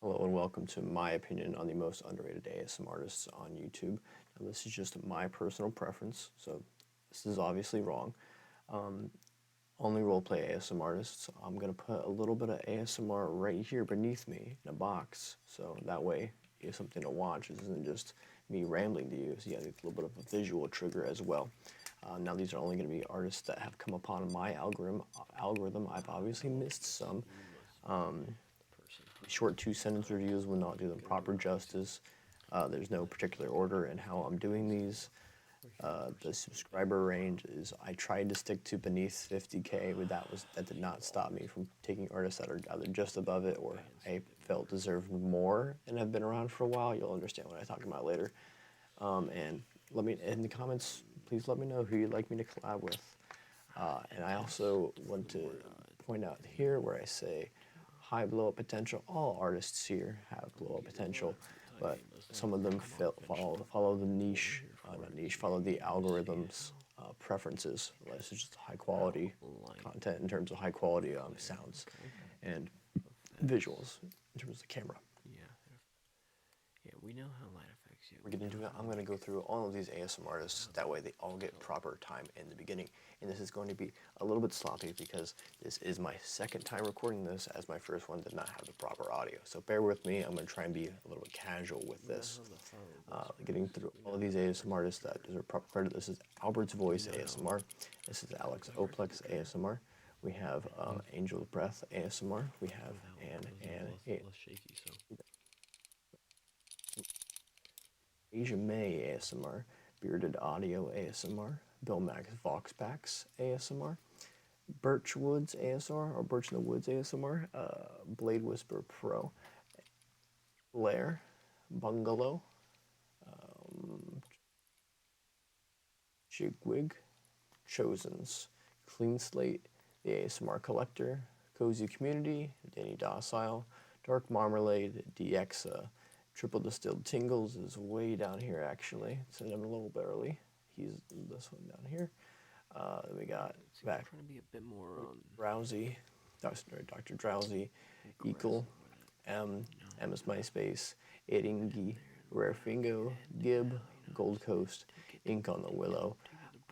Hello and welcome to my opinion on the most underrated ASMRtists on YouTube. Now this is just my personal preference, so this is obviously wrong. Only roleplay ASMRtists. I'm going to put a little bit of ASMR right here beneath me in a box, so that way you have something to watch. This isn't just me rambling to you, so you have a little bit of a visual trigger as well. Now these are only going to be artists that have come upon my algorithm. I've obviously missed some. Short 2-sentence reviews will not do them proper justice. There's no particular order in how I'm doing these. The subscriber range is, I tried to stick to beneath 50K, but that did not stop me from taking artists that are either just above it or I felt deserved more and have been around for a while. You'll understand what I talk about later. And let me, in the comments, please let me know who you'd like me to collab with. And I also want to point out here where I say, high blow-up potential. All artists here have blow-up potential, but some of them follow the niche, follow the algorithm's preferences. This is just high-quality content in terms of high-quality sounds and visuals in terms of the camera. Yeah, we know how light affects you. We're getting into it. I'm going to go through all of these ASMRtists. That way they all get proper time in the beginning. And this is going to be a little bit sloppy because this is my second time recording this, as my first one did not have the proper audio. So bear with me. I'm going to try and be a little bit casual with this. Getting through all of these ASMRtists that deserve proper credit. This is Albert's Voice ASMR. This is alexoplex ASMR. We have AngelbreathASMR. We have ASMR, BeardedAudioASMR, BillMaxVoxPax ASMR, Birchwoods ASMR, or Birch in the Woods ASMR, Blade Whisper Pro, Blair, Bungalow, ChigWig, Chosens, Clean Slate, the ASMR Collector, Cozy Community, DannyDocile, Dark Marmalade, DXA, Triple Distilled Tingles is way down here actually. Send him a little bit early. He's this one down here. Then we got back. Trying to be a bit more Drowsy, Dr. Drowsy, Equal, emmasmyspace, Eddingy, Rare Fingo, Gib, Gold Coast, Ink on the Willow,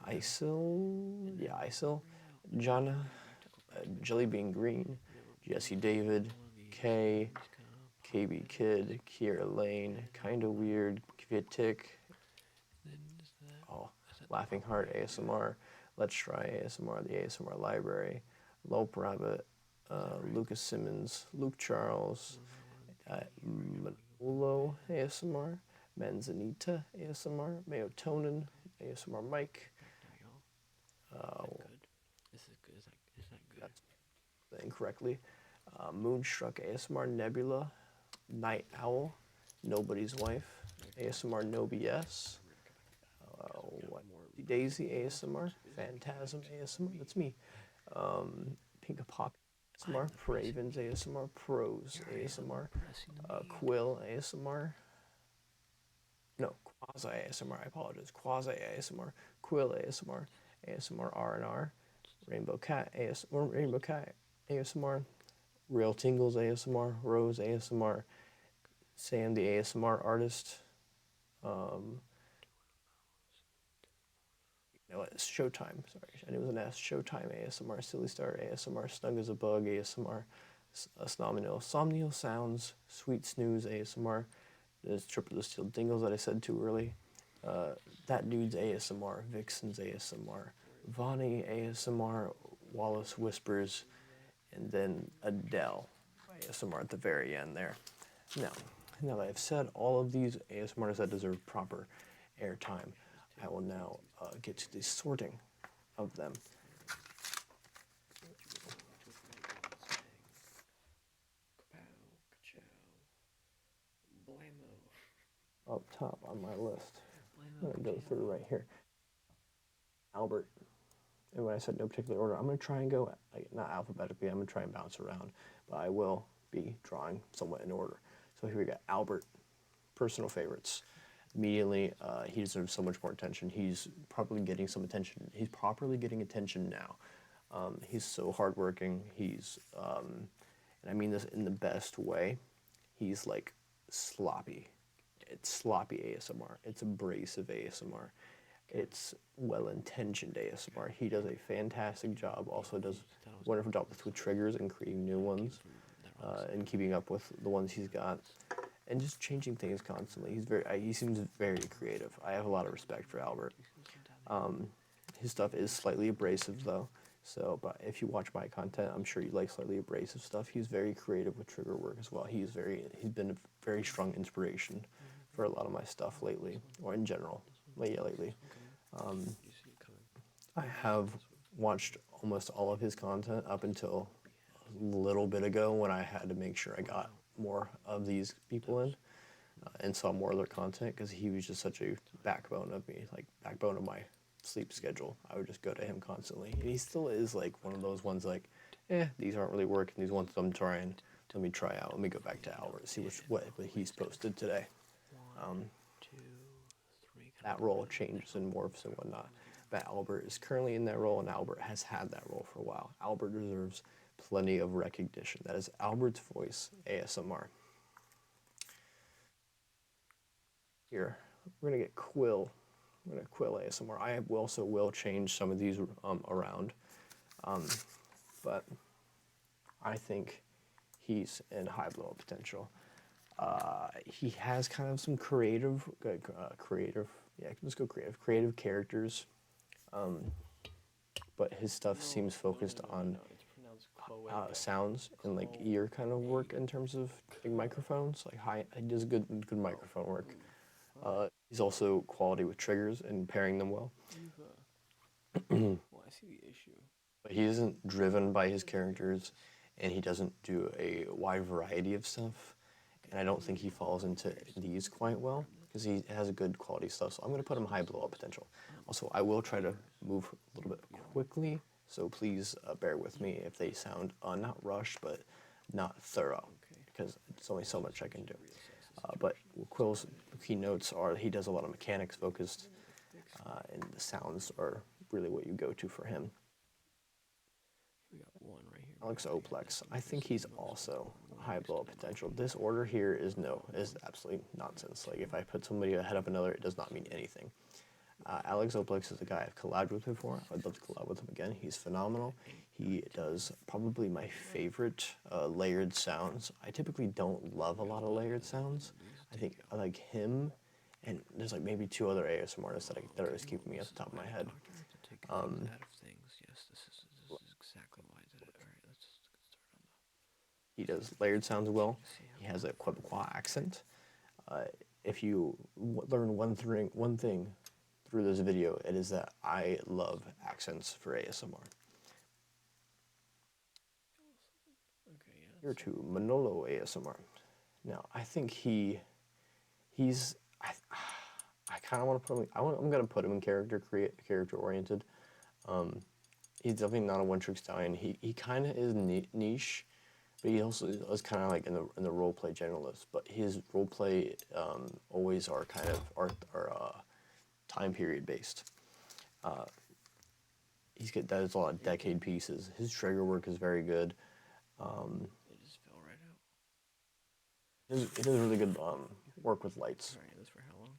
Isil, Jana, Jellybean Green, Jesse David, K, KB Kid, Kiera Lane, Kinda Weird, Kvitik, Laughing Heart ASMR, Let's Try ASMR, the ASMR Library, Lope Rabbit, Lucas Simmons, Luke Charles, Manolo ASMR, Manzanita ASMR, Mayotonin ASMR Mike. Is that good? That's incorrectly. Moonstruck ASMR, Nebula, Night Owl, Nobody's Wife, ASMR No BS, Daisy ASMR, Phantasm ASMR, that's me, PinkPoppyASMR, Pravens ASMR, ProsASMR, QuillASMR, no, QuaziASMR, I apologize, QuaziASMR, QuillASMR, ASMR R&R, Rainbow Cat ASMR, Real Tingles ASMR, Rose ASMR, Sam the ASMR artist, it's Showtime, sorry, I knew it was an S, Showtime ASMR, Silly Star ASMR, Snug as a Bug ASMR, Somnial Sounds, Sweet Snooze ASMR, there's Triple Distilled Tingles that I said too early, That Dude's ASMR, Vixen's ASMR, Vonnie ASMR, Wallace Whispers, and then Adele ASMR at the very end there. Now that I've said all of these ASMRs that deserve proper airtime, I will now get to the sorting of them. Up top on my list, I'm going to go through right here. Albert. And when I said no particular order, I'm going to try and go, not alphabetically, I'm going to try and bounce around, but I will be drawing somewhat in order. So here we got Albert, personal favorites. Immediately, he deserves so much more attention. He's probably getting some attention. He's properly getting attention now. He's so hardworking. And I mean this in the best way. he's like sloppy. It's sloppy ASMR. It's abrasive ASMR. It's well-intentioned ASMR. He does a fantastic job. Also does a wonderful job with triggers and creating new ones, and keeping up with the ones he's got, and just changing things constantly. He seems very creative. I have a lot of respect for Albert. His stuff is slightly abrasive though. So, but if you watch my content, I'm sure you like slightly abrasive stuff. He's very creative with trigger work as well. He's been a very strong inspiration for a lot of my stuff lately, or in general, lately. I have watched almost all of his content up until a little bit ago when I had to make sure I got more of these people in, and saw more of their content, because he was just such a backbone of me, like backbone of my sleep schedule. I would just go to him constantly, and he still is like one of those ones like, these aren't really working, these ones I'm trying, let me try out, let me go back to Albert, see what he's posted today. That role changes and morphs and whatnot, but Albert is currently in that role, and Albert has had that role for a while. Albert deserves plenty of recognition. That is Albert's Voice ASMR. Here, we're gonna get Quill. I'm gonna QuillASMR. I also will change some of these around, but I think he's in high blow-up potential. He has kind of some creative, let's go creative characters, but his stuff seems focused on sounds and like ear kind of work in terms of like microphones. Like he does good microphone work. He's also quality with triggers and pairing them well. Well, I see the issue. But he isn't driven by his characters, and he doesn't do a wide variety of stuff. And I don't think he falls into these quite well, because he has a good quality stuff. So I'm going to put him high blow-up potential. Also, I will try to move a little bit quickly, so please bear with me if they sound not rushed, but not thorough, because it's only so much I can do. But Quill's keynotes are, he does a lot of mechanics focused, and the sounds are really what you go to for him. We got one right here. Alexoplex, I think he's also high blow-up potential. This order here is absolutely nonsense. Like, if I put somebody ahead of another, it does not mean anything. Alexoplex is a guy I've collabed with before. I'd love to collab with him again. He's phenomenal. He does probably my favorite layered sounds. I typically don't love a lot of layered sounds. I think I like him, and there's like maybe two other ASMRtists that are just keeping me off the top of my head. Out of things. Yes, this is exactly why I did it. All right, let's start on the. He does layered sounds well. He has a Quebecois accent. If you learn one thing through this video, it is that I love accents for ASMR. Okay, yeah. Here to manoloasmr. Now, I think he's. I kind of want to put him. I'm gonna put him in character oriented. He's definitely not a one-trick stallion. He kind of is niche, but he also is kind of like in the role play generalist. But his role play always are kind of time period based. That is a lot of decade pieces. His trigger work is very good. It just fell right out. He does really good work with lights. Sorry, that's for how long?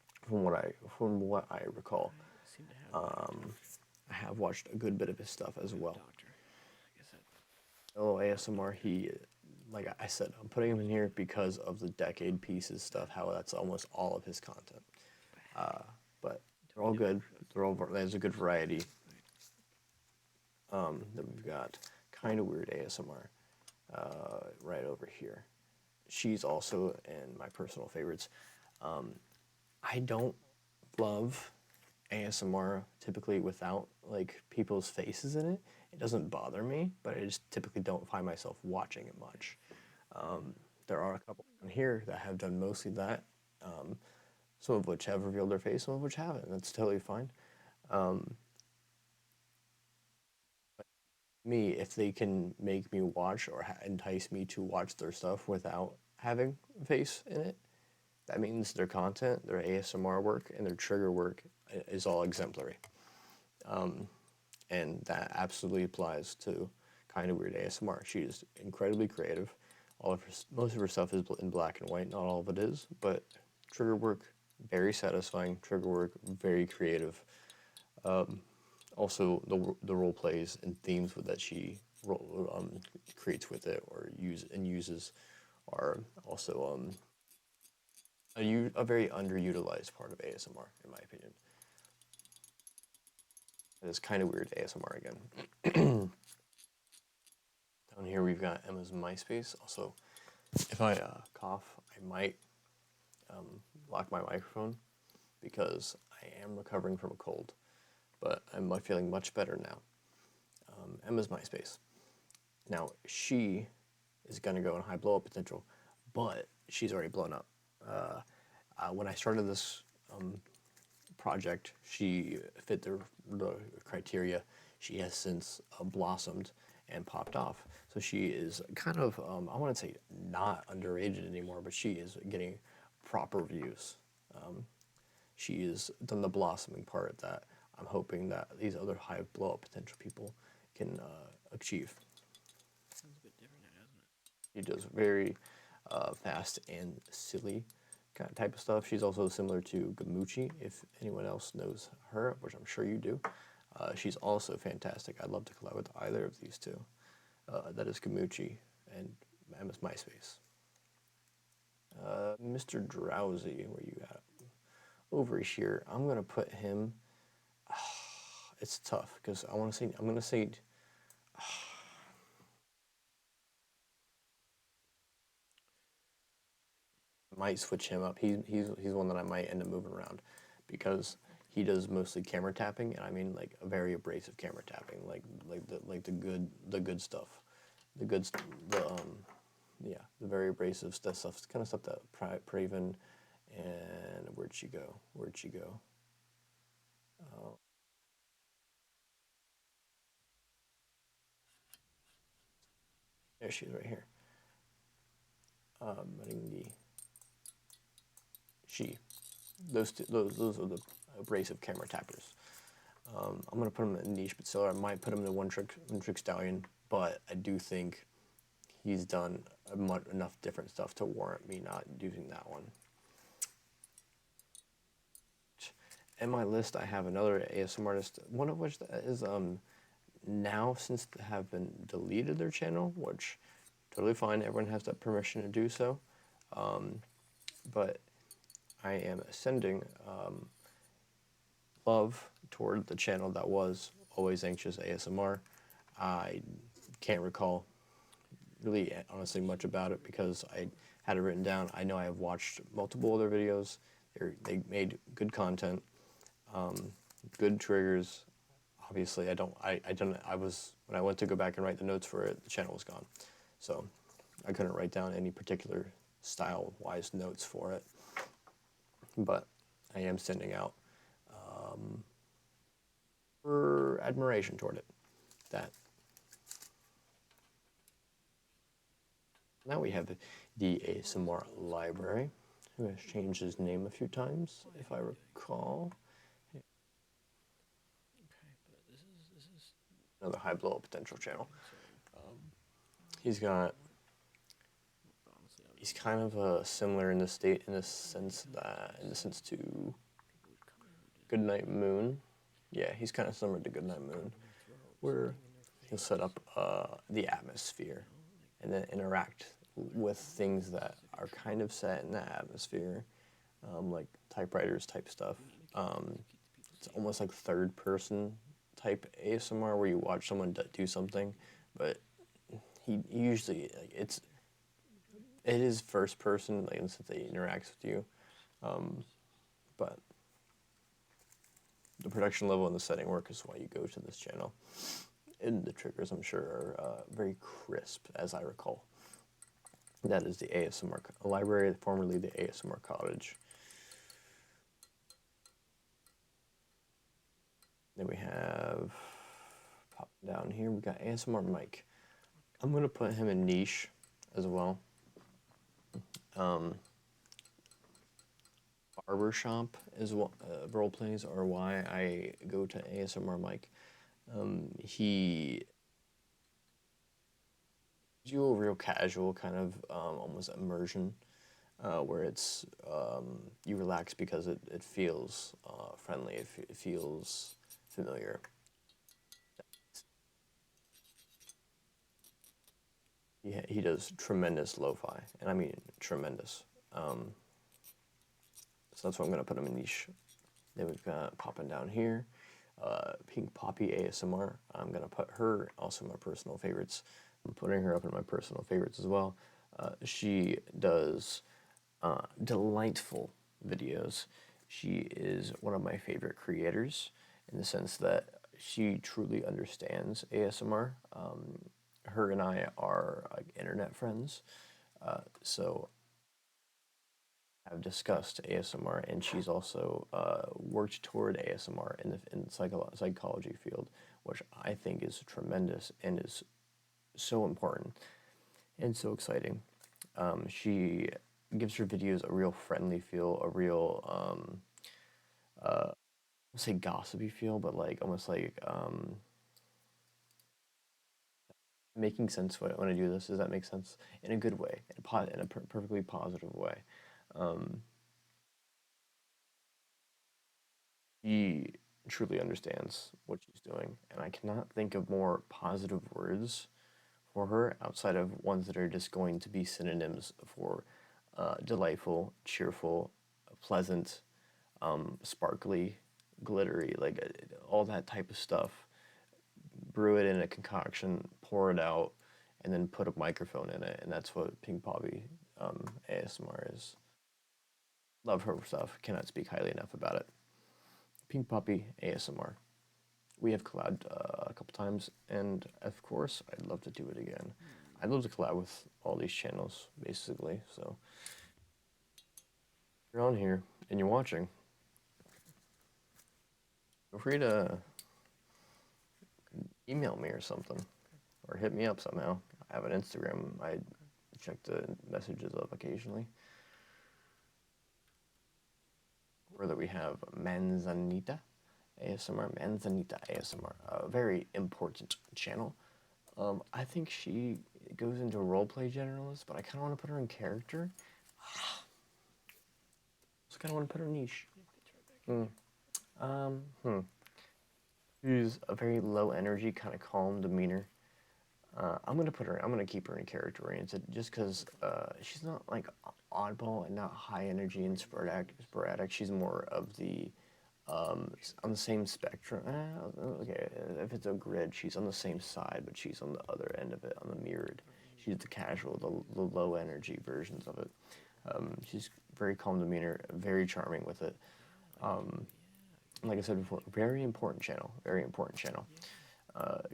From what I recall. I seem to have. I have watched a good bit of his stuff as well. Doctor. I guess that. ASMR, he, like I said, I'm putting him in here because of the decade pieces stuff, how that's almost all of his content. But they're all good. There's a good variety. Then we've got KindaWeirdASMR right over here. She's also in my personal favorites. I don't love ASMR typically without like people's faces in it. It doesn't bother me, but I just typically don't find myself watching it much. There are a couple in here that have done mostly that, some of which have revealed their face, some of which haven't. That's totally fine. But me, if they can make me watch or entice me to watch their stuff without having a face in it, that means their content, their ASMR work, and their trigger work is all exemplary. And that absolutely applies to KindaWeirdASMR. She is incredibly creative. most of her stuff is in black and white. Not all of it is, but trigger work very satisfying. Trigger work very creative. Also, the role plays and themes that she creates with it or uses are also a very underutilized part of ASMR, in my opinion. It's kind of weird ASMR again. Down here we've got emmasmyspace. Also, if I cough, I might lock my microphone because I am recovering from a cold, but I'm feeling much better now. emmasmyspace. Now, she is going to go in high blow-up potential, but she's already blown up. When I started this project, she fit the criteria. She has since blossomed and popped off. So she is kind of, I wouldn't say not underrated anymore, but she is getting proper views. She has done the blossoming part that I'm hoping that these other high blow-up potential people can achieve. Sounds a bit different now, doesn't it? She does very fast and silly kind of type of stuff. She's also similar to Gamuchi, if anyone else knows her, which I'm sure you do. She's also fantastic. I'd love to collab with either of these two. That is Gamuchi and emmasmyspace. Mr. Drowsy, where you at? Over here, I'm gonna put him. It's tough because I'm gonna say. Might switch him up. He's one that I might end up moving around because he does mostly camera tapping, and I mean like a very abrasive camera tapping, like the good stuff, the very abrasive stuff, kind of stuff that Praven and where'd she go? There she is right here. Those are the abrasive camera tappers. I'm gonna put him in niche, but still I might put him in the one trick stallion. But I do think he's done enough different stuff to warrant me not using that one. In my list, I have another ASMRtist, one of which is now since they have been deleted their channel, which totally fine. Everyone has that permission to do so. But I am sending love toward the channel that was Always Anxious ASMR. I can't recall really honestly much about it because I had it written down. I know I have watched multiple other videos. They made good content, good triggers. Obviously, when I went to go back and write the notes for it, the channel was gone. So I couldn't write down any particular style-wise notes for it. But I am sending out for admiration toward it. Now we have the ASMR library, who has changed his name a few times, if I recall. Okay, but this is Another high blow-up potential channel. He's got. He's kind of similar in the sense to Goodnight Moon. Yeah, he's kind of similar to Goodnight Moon, where he'll set up the atmosphere and then interact with things that are kind of set in the atmosphere, like typewriters type stuff. It's almost like third person type ASMR where you watch someone do something, but he usually it is first person, like since they interacts with you, but the production level and the setting work is why you go to this channel. And the triggers, I'm sure, are very crisp, as I recall. That is the ASMR library, formerly the ASMR cottage. Then we have, pop down here, we got ASMR Mike. I'm going to put him in niche as well. Barbershop is what role plays are why I go to ASMR Mike. He do a real casual kind of almost immersion where it's you relax because it feels friendly, it feels familiar. He does tremendous lo-fi, and I mean tremendous. So that's why I'm going to put him in niche. Then we've got popping down here, PinkPoppyASMR. I'm going to put her also in my personal favorites. I'm putting her up in my personal favorites as well. She does delightful videos. She is one of my favorite creators in the sense that she truly understands ASMR. Her and I are like internet friends, so I've discussed ASMR, and she's also worked toward ASMR in the psychology field, which I think is tremendous and is so important and so exciting. She gives her videos a real friendly feel, a real I won't say gossipy feel, but like almost like making sense when I do this. Does that make sense? In a good way, in a perfectly positive way. She truly understands what she's doing, and I cannot think of more positive words for her outside of ones that are just going to be synonyms for delightful, cheerful, pleasant, sparkly, glittery, like all that type of stuff. Brew it in a concoction, pour it out, and then put a microphone in it, and that's what Pink Poppy ASMR is. Love her stuff. Cannot speak highly enough about it. Pink Poppy ASMR. We have collabed a couple times, and of course, I'd love to do it again. I'd love to collab with all these channels, basically. So, if you're on here and you're watching, feel free to email me or something, or hit me up somehow. I have an Instagram. I check the messages up occasionally. Further, we have ManzanitaASMR, ManzanitaASMR, a very important channel. I think she goes into roleplay generalist, but I kind of want to put her in character. Just kind of want to put her niche. She's a very low energy, kind of calm demeanor. I'm gonna keep her in character oriented, just because she's not like oddball and not high energy and sporadic. She's more of the on the same spectrum. Okay, if it's a grid, she's on the same side, but she's on the other end of it, on the mirrored. She's the casual, the low energy versions of it. She's very calm demeanor, very charming with it. Like I said before, very important channel. Very important channel.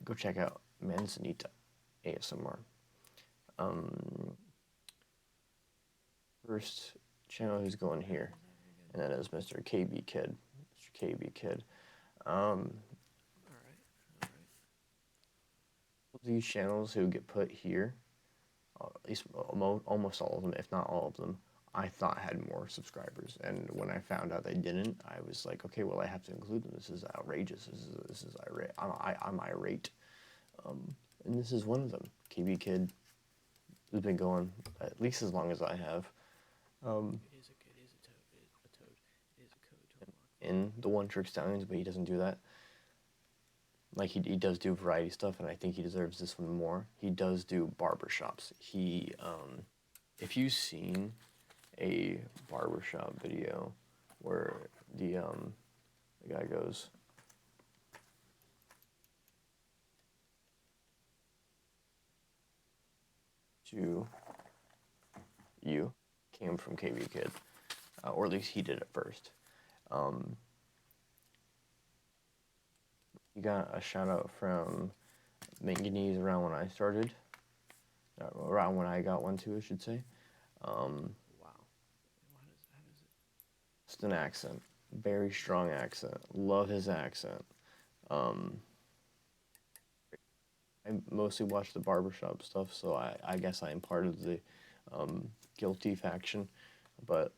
Go check out ManzanitaASMR. First channel who's going here, and that is Mr. KB Kid. Mr. KB Kid. These channels who get put here, at least almost all of them, if not all of them, I thought had more subscribers. And when I found out they didn't, I was like, okay, well, I have to include them. This is outrageous. This is irate. I'm irate. And this is one of them. KB Kid has been going at least as long as I have. In the One Trick Stallions, but he doesn't do that. Like, he does do variety stuff, and I think he deserves this one more. He does do barbershops. He, if you've seen a barbershop video where the guy goes, to you, came from KB Kid, or at least he did it first. You got a shout out from Manganese around when I started, around when I got one too, I should say. Wow. How does it? Just an accent, very strong accent. Love his accent. I mostly watch the barbershop stuff, so I guess I am part of the guilty faction, but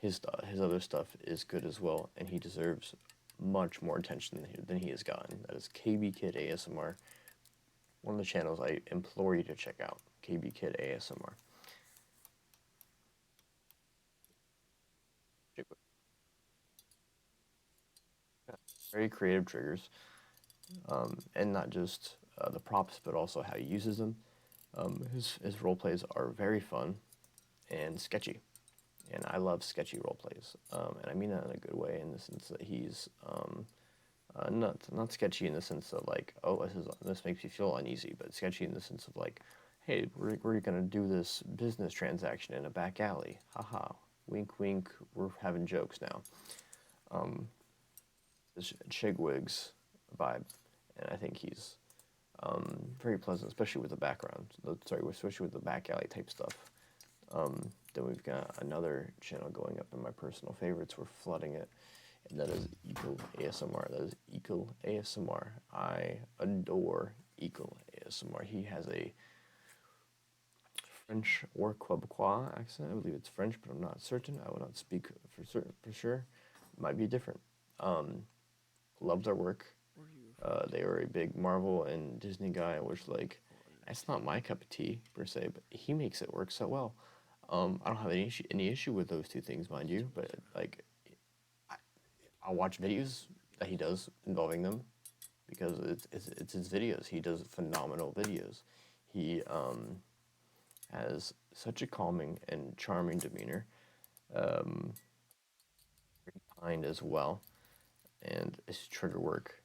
his other stuff is good as well, and he deserves much more attention than he has gotten. That is KBKidASMR, one of the channels I implore you to check out. kbkidasmr. Very creative triggers, and not just the props, but also how he uses them. His role plays are very fun and sketchy, and I love sketchy role plays. And I mean that in a good way, in the sense that he's not sketchy in the sense of like, oh, this makes me feel uneasy, but sketchy in the sense of like, hey, we're gonna do this business transaction in a back alley, haha, wink wink, we're having jokes now. This ChigWig's vibe, and I think he's very pleasant, especially with the background. Especially with the back alley type stuff. Then we've got another channel going up in my personal favorites. We're flooding it, and that is QuillASMR. That is QuillASMR. I adore QuillASMR. He has a French or Quebecois accent. I believe it's French, but I'm not certain. I will not speak for sure. Might be different. Love their work. They are a big Marvel and Disney guy, which, like, that's not my cup of tea per se, but he makes it work so well. I don't have any issue with those two things, mind you, but like, I'll watch videos that he does involving them because it's his videos. He does phenomenal videos. He has such a calming and charming demeanor, very kind as well, and his trigger work.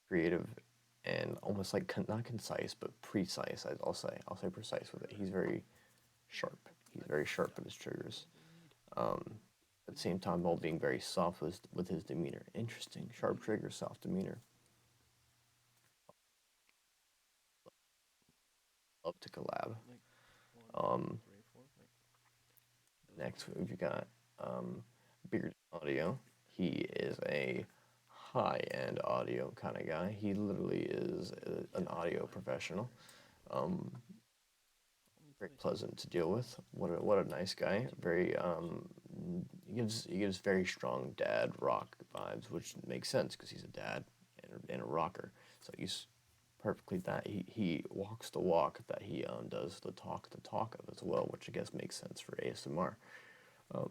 Creative and almost like not concise but precise. I'll say precise with it. He's very sharp. He's very sharp with his triggers. At the same time, while being very soft with his demeanor. Interesting. Sharp trigger, soft demeanor. Love to collab. Next we've got Bearded Audio. He is a high-end audio kind of guy. He literally is an audio professional. Very pleasant to deal with. What a nice guy. Very he gives very strong dad rock vibes, which makes sense because he's a dad and a rocker. So he's perfectly that. He walks the walk that he does the talk of as well, which I guess makes sense for ASMR. The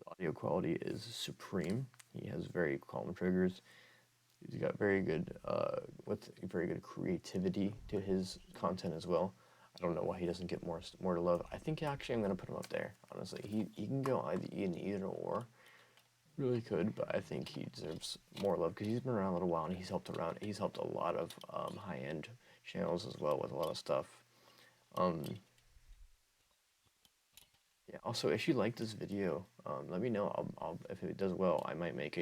audio quality is supreme. He has very calm triggers. He's got very good creativity to his content as well. I don't know why he doesn't get more to love. I think actually I'm gonna put him up there. Honestly, he can go either or. Really could, but I think he deserves more love because he's been around a little while and he's helped a lot of high-end channels as well with a lot of stuff. Yeah. Also, if you like this video, let me know. I'll if it does well, I might make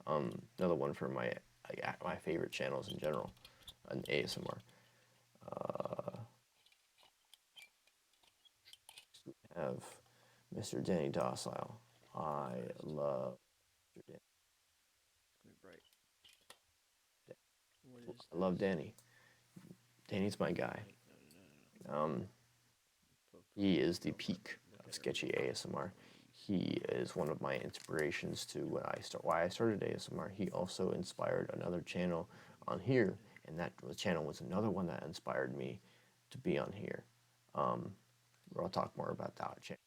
another one for my favorite channels in general, an ASMR. We have Mr. DannyDocile. I love Mr. Danny. I love Danny. Danny's my guy. He is the peak of sketchy ASMR. He is one of my inspirations to why I started ASMR. He also inspired another channel on here, and that channel was another one that inspired me to be on here. I'll talk more about that channel.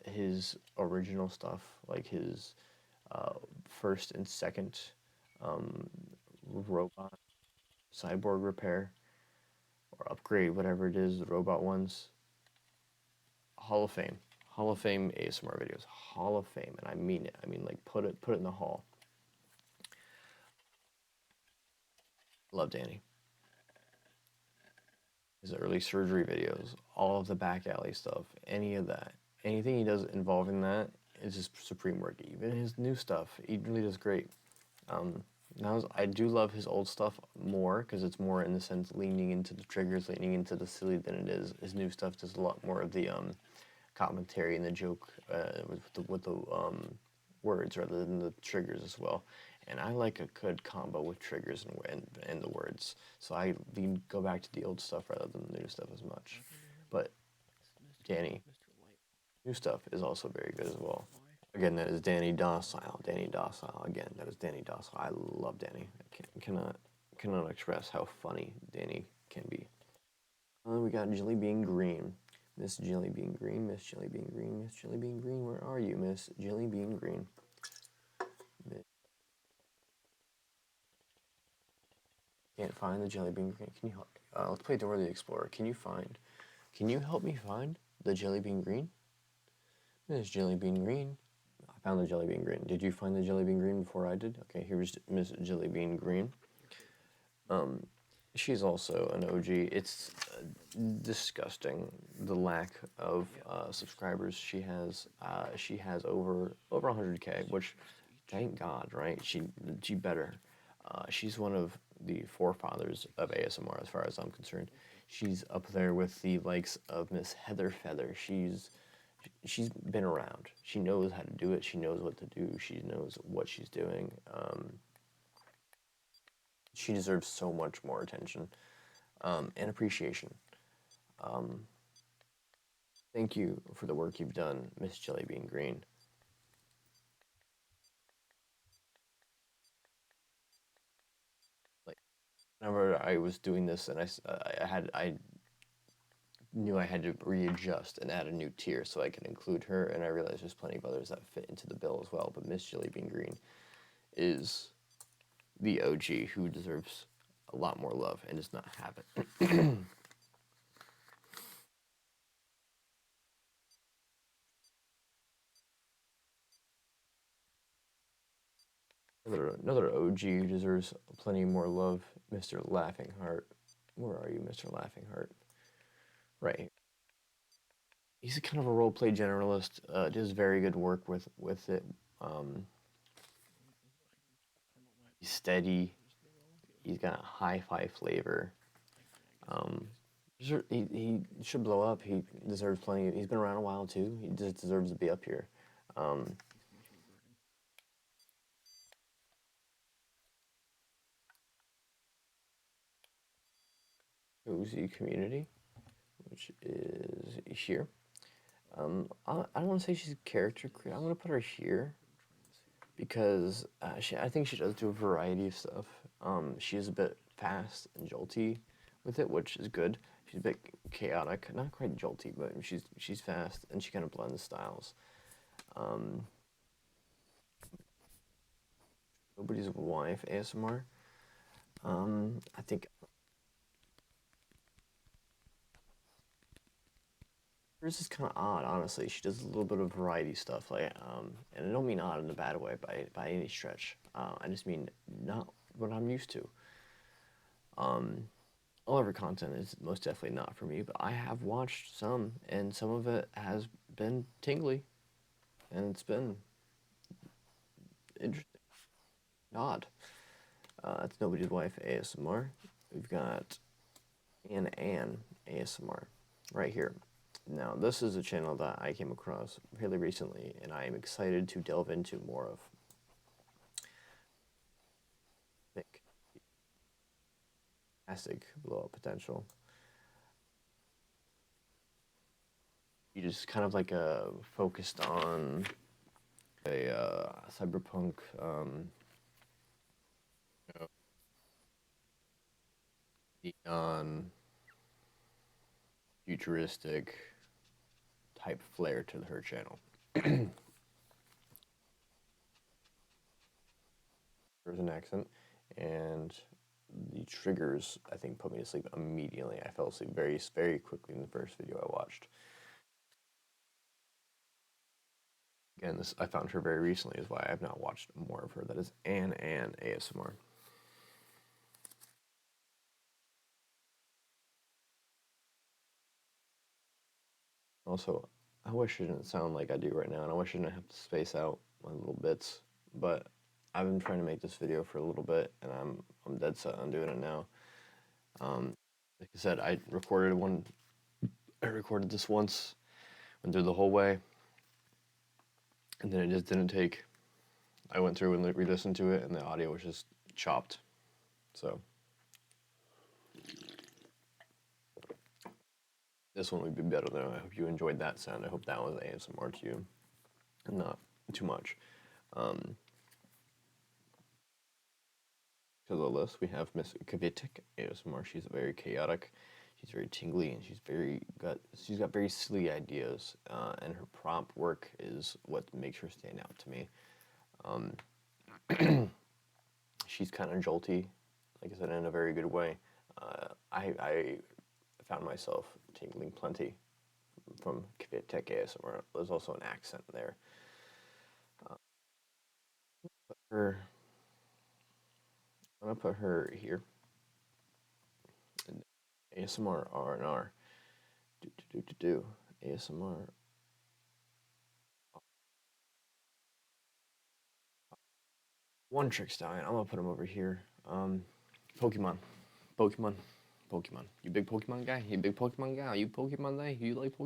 His original stuff, like his first and second robot cyborg repair or upgrade, whatever it is, the robot ones. Hall of Fame ASMR videos, Hall of Fame, and I mean it. I mean, like, put it in the hall. Love Danny. His early surgery videos, all of the back alley stuff, any of that, anything he does involving that is just supreme work. Even his new stuff, he really does great. Now I do love his old stuff more because it's more in the sense leaning into the triggers, leaning into the silly than it is. His new stuff does a lot more of the commentary and the joke with the words rather than the triggers as well. And I like a good combo with triggers and the words. So I go back to the old stuff rather than the new stuff as much. But Danny, new stuff is also very good as well. Again, that is DannyDocile. DannyDocile. Again, that is DannyDocile. I love Danny. I cannot express how funny Danny can be. We got Jelly Bean Green. Miss Jelly Bean Green, Miss Jelly Bean Green, Miss Jelly Bean Green. Where are you, Miss Jelly Bean Green? Can't find the Jelly Bean Green. Can you help? Let's play Dora the Explorer. Can you help me find the Jelly Bean Green? Miss Jelly Bean Green. I found the Jelly Bean Green. Did you find the Jelly Bean Green before I did? Okay, here's Miss Jelly Bean Green. She's also an OG. It's disgusting the lack of subscribers she has. She has over 100K, which thank God, right? She better. She's one of the forefathers of ASMR, as far as I'm concerned. She's up there with the likes of Miss Heather Feather. She's been around. She knows how to do it. She knows what to do. She knows what she's doing. She deserves so much more attention and appreciation. Thank you for the work you've done, Miss Jelly Bean Green. Like, whenever I was doing this, and I knew I had to readjust and add a new tier so I could include her, and I realized there's plenty of others that fit into the bill as well. But Miss Jelly Bean Green is the OG who deserves a lot more love and does not have it. Another OG who deserves plenty more love, Mr. Laughing Heart. Where are you, Mr. Laughing Heart? Right. He's a kind of a roleplay generalist. Does very good work with it. He's steady. He's got hi-fi flavor. He should blow up. He deserves plenty. He's been around a while too. He just deserves to be up here. Cozy Community, which is here. I don't want to say she's a character creator. I'm gonna put her here because I think she does do a variety of stuff. She is a bit fast and jolty with it, which is good. She's a bit chaotic, not quite jolty, but she's fast and she kind of blends styles. Nobody's Wife ASMR. I think hers is kind of odd, honestly. She does a little bit of variety stuff, like, and I don't mean odd in a bad way by any stretch. I just mean not what I'm used to. All of her content is most definitely not for me, but I have watched some, and some of it has been tingly, and it's been interesting, odd. It's Nobody's Wife ASMR. We've got AnnAnnASMR right here. Now, this is a channel that I came across fairly recently, and I am excited to delve into more of. I think fantastic blow-up potential. You just kind of like focused on a cyberpunk neon futuristic type flair to her channel. There's an accent, and the triggers, I think, put me to sleep immediately. I fell asleep very, very quickly in the first video I watched. Again, this I found her very recently, is why I've not watched more of her. That is AnnAnnASMR. Also, I wish it didn't sound like I do right now, and I wish I didn't have to space out my little bits, but I've been trying to make this video for a little bit, and I'm dead set on doing it now. Like I said, I recorded this once, went through the whole way, and then it just didn't take. I went through and re-listened to it, and the audio was just chopped. So this one would be better though. I hope you enjoyed that sound. I hope that was ASMR to you, and not too much. To the list, we have Miss Kbkidasmr. She's very chaotic. She's very tingly, and she's got very silly ideas. And her prompt work is what makes her stand out to me. She's kind of jolty, like I said, in a very good way. I found myself tingling plenty from Kbkidasmr. There's also an accent there. I'm gonna put her here. ASMR R&R. Do. ASMR. One trick stallion. I'm gonna put him over here. Pokemon. You big Pokemon guy? You big Pokemon guy? You Pokemon guy? You like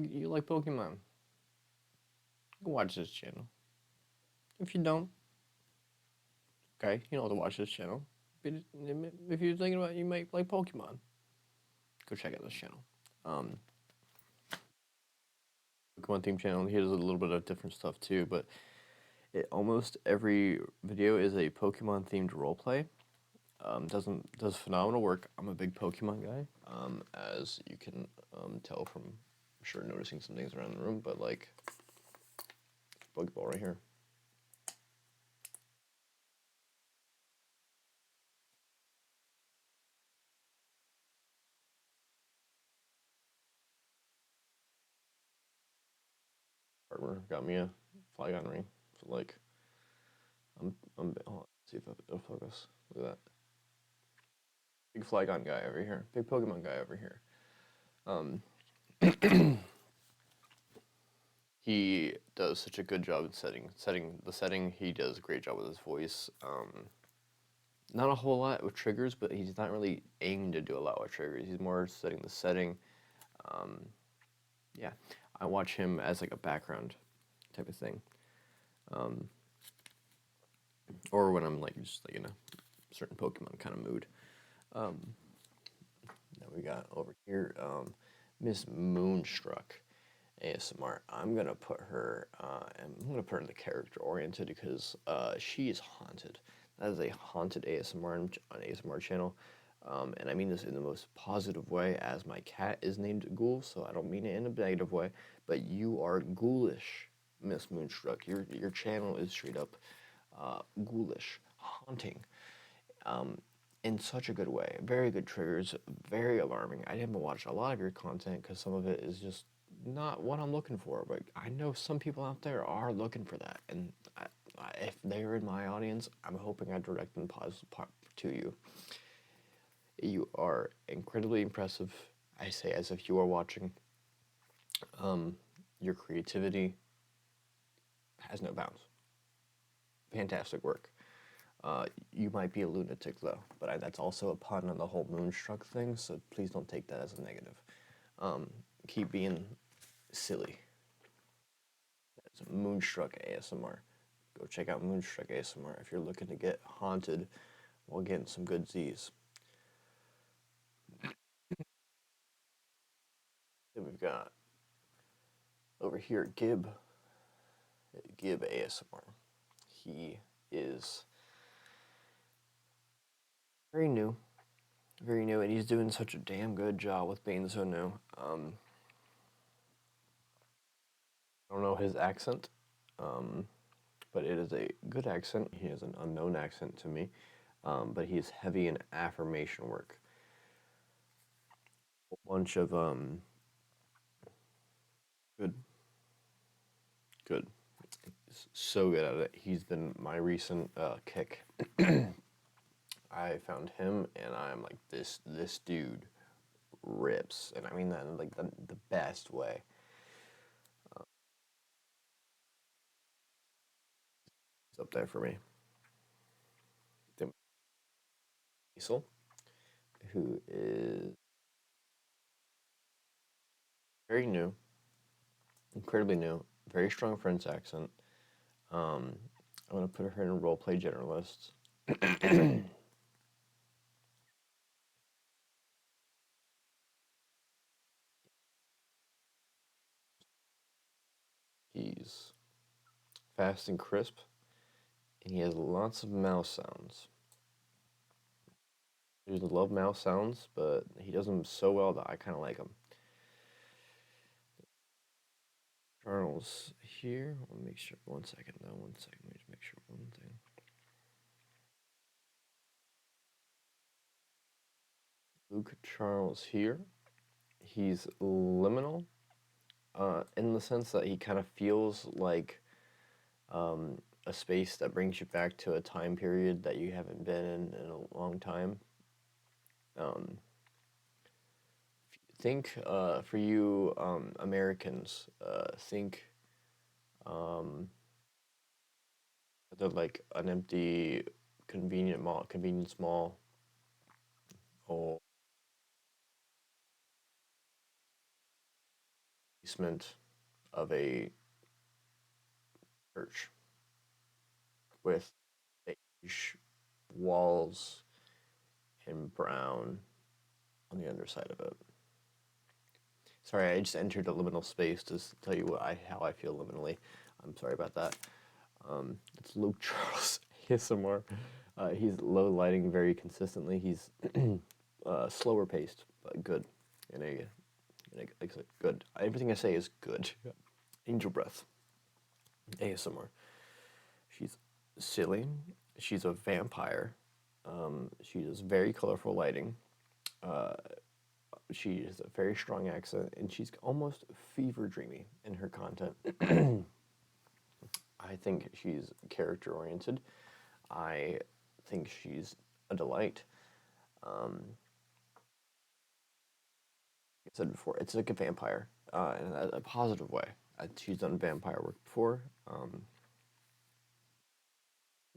Pokemon? Go watch this channel. If you don't, okay, you know to watch this channel. But if you're thinking about you might like Pokemon, go check out this channel. Pokemon theme channel. Here's a little bit of different stuff too, but almost every video is a Pokemon themed roleplay. Does phenomenal work. I'm a big Pokemon guy, as you can tell from, I'm sure, noticing some things around the room, but like Pokeball right here. Partner got me a Flygon ring. So like, hold on, let's see if it'll focus. Look at that. Big Flygon guy over here. Big Pokemon guy over here. He does such a good job in setting the setting. He does a great job with his voice. Not a whole lot with triggers, but he's not really aiming to do a lot with triggers. He's more setting the setting. Yeah, I watch him as like a background type of thing. Or when I'm like just like in a certain Pokemon kind of mood. Then we got over here Miss Moonstruck ASMR. I'm gonna put her in the character oriented because she is haunted. That is a haunted ASMR on ASMR channel. And I mean this in the most positive way, as my cat is named Ghoul, so I don't mean it in a negative way, but you are ghoulish, Miss Moonstruck. Your channel is straight up ghoulish, haunting, in such a good way. Very good triggers, very alarming. I haven't watched a lot of your content because some of it is just not what I'm looking for, but I know some people out there are looking for that, and if they're in my audience, I'm hoping I direct them to you. You are incredibly impressive. I say as if you are watching. Your creativity has no bounds. Fantastic work. You might be a lunatic though, but that's also a pun on the whole Moonstruck thing, so please don't take that as a negative. Keep being silly. That's Moonstruck ASMR. Go check out Moonstruck ASMR if you're looking to get haunted while getting some good Z's. Then we've got over here GibASMR. He is very new, and he's doing such a damn good job with being so new. I don't know his accent, but it is a good accent. He has an unknown accent to me, but he's heavy in affirmation work. A bunch of good. He's so good at it. He's been my recent kick. I found him, and I'm like, this dude rips, and I mean that in like the best way. He's up there for me. DannyDocile, who is very new, incredibly new, very strong French accent. I'm gonna put her in a roleplay generalist. He's fast and crisp, and he has lots of mouse sounds. I usually love mouse sounds, but he does them so well that I kind of like them. Charles here. Let me make sure. 1 second, though. 1 second. Let me just make sure one thing. Luke Charles here. He's liminal, in the sense that he kind of feels like a space that brings you back to a time period that you haven't been in a long time. Think for you Americans, think they're like an empty convenience mall, or basement of a church with beige walls and brown on the underside of it. Sorry, I just entered a liminal space to tell you how I feel liminally. I'm sorry about that. It's LukeCharlesASMR. He's low lighting very consistently. He's slower paced, but good. Good. Everything I say is good. AngelbreathASMR. She's silly. She's a vampire. She does very colorful lighting. She has a very strong accent, and she's almost fever dreamy in her content. I think she's character oriented. I think she's a delight. Like I said before, it's like a vampire in a positive way. She's done vampire work before.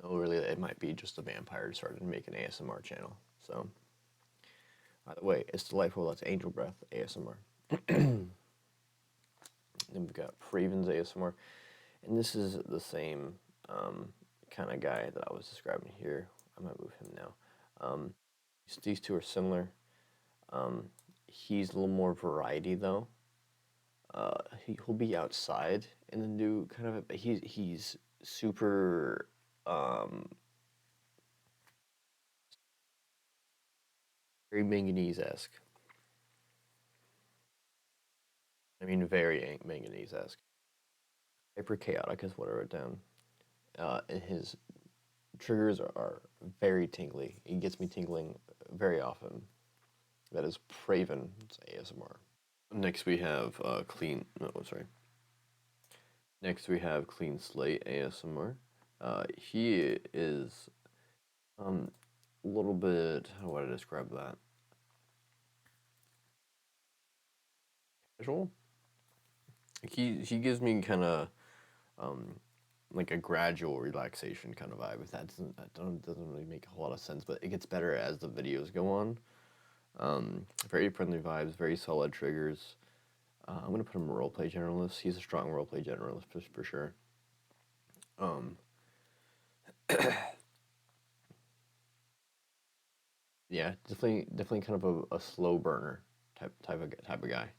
No, really, it might be just a vampire started to make an ASMR channel. So, by the way, it's delightful. That's AngelbreathASMR. Then we've got pravinasmr, and this is the same kind of guy that I was describing here. I might move him now. These two are similar. He's a little more variety though. He'll be outside in the new kind of, but he's super very manganese-esque. I mean, very manganese-esque. Hyper chaotic is what I wrote down. And his triggers are very tingly. He gets me tingling very often. That is Praven ASMR. Next we have Next we have CleanSlateASMR. He is a little bit, how would I describe that? Casual. He gives me kind of like a gradual relaxation kind of vibe. If that doesn't really make a whole lot of sense, but it gets better as the videos go on. Very friendly vibes, very solid triggers. I'm gonna put him a roleplay generalist. He's a strong roleplay generalist for sure. Yeah, definitely kind of a slow burner type of guy.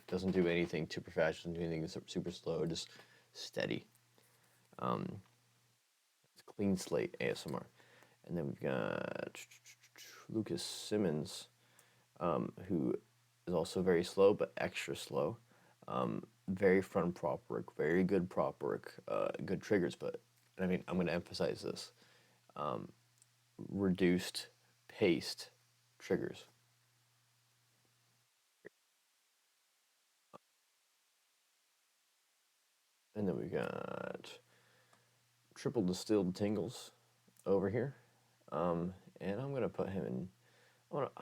Doesn't do anything too professional, doesn't do anything super slow, just steady. It's Clean Slate ASMR, and then we've got Lucas Simmons, who is also very slow but extra slow. Very front prop work, very good prop work, good triggers. But I mean, I'm going to emphasize this: reduced paced triggers. And then we got Triple Distilled Tingles over here. And I'm gonna put him in. I don't know.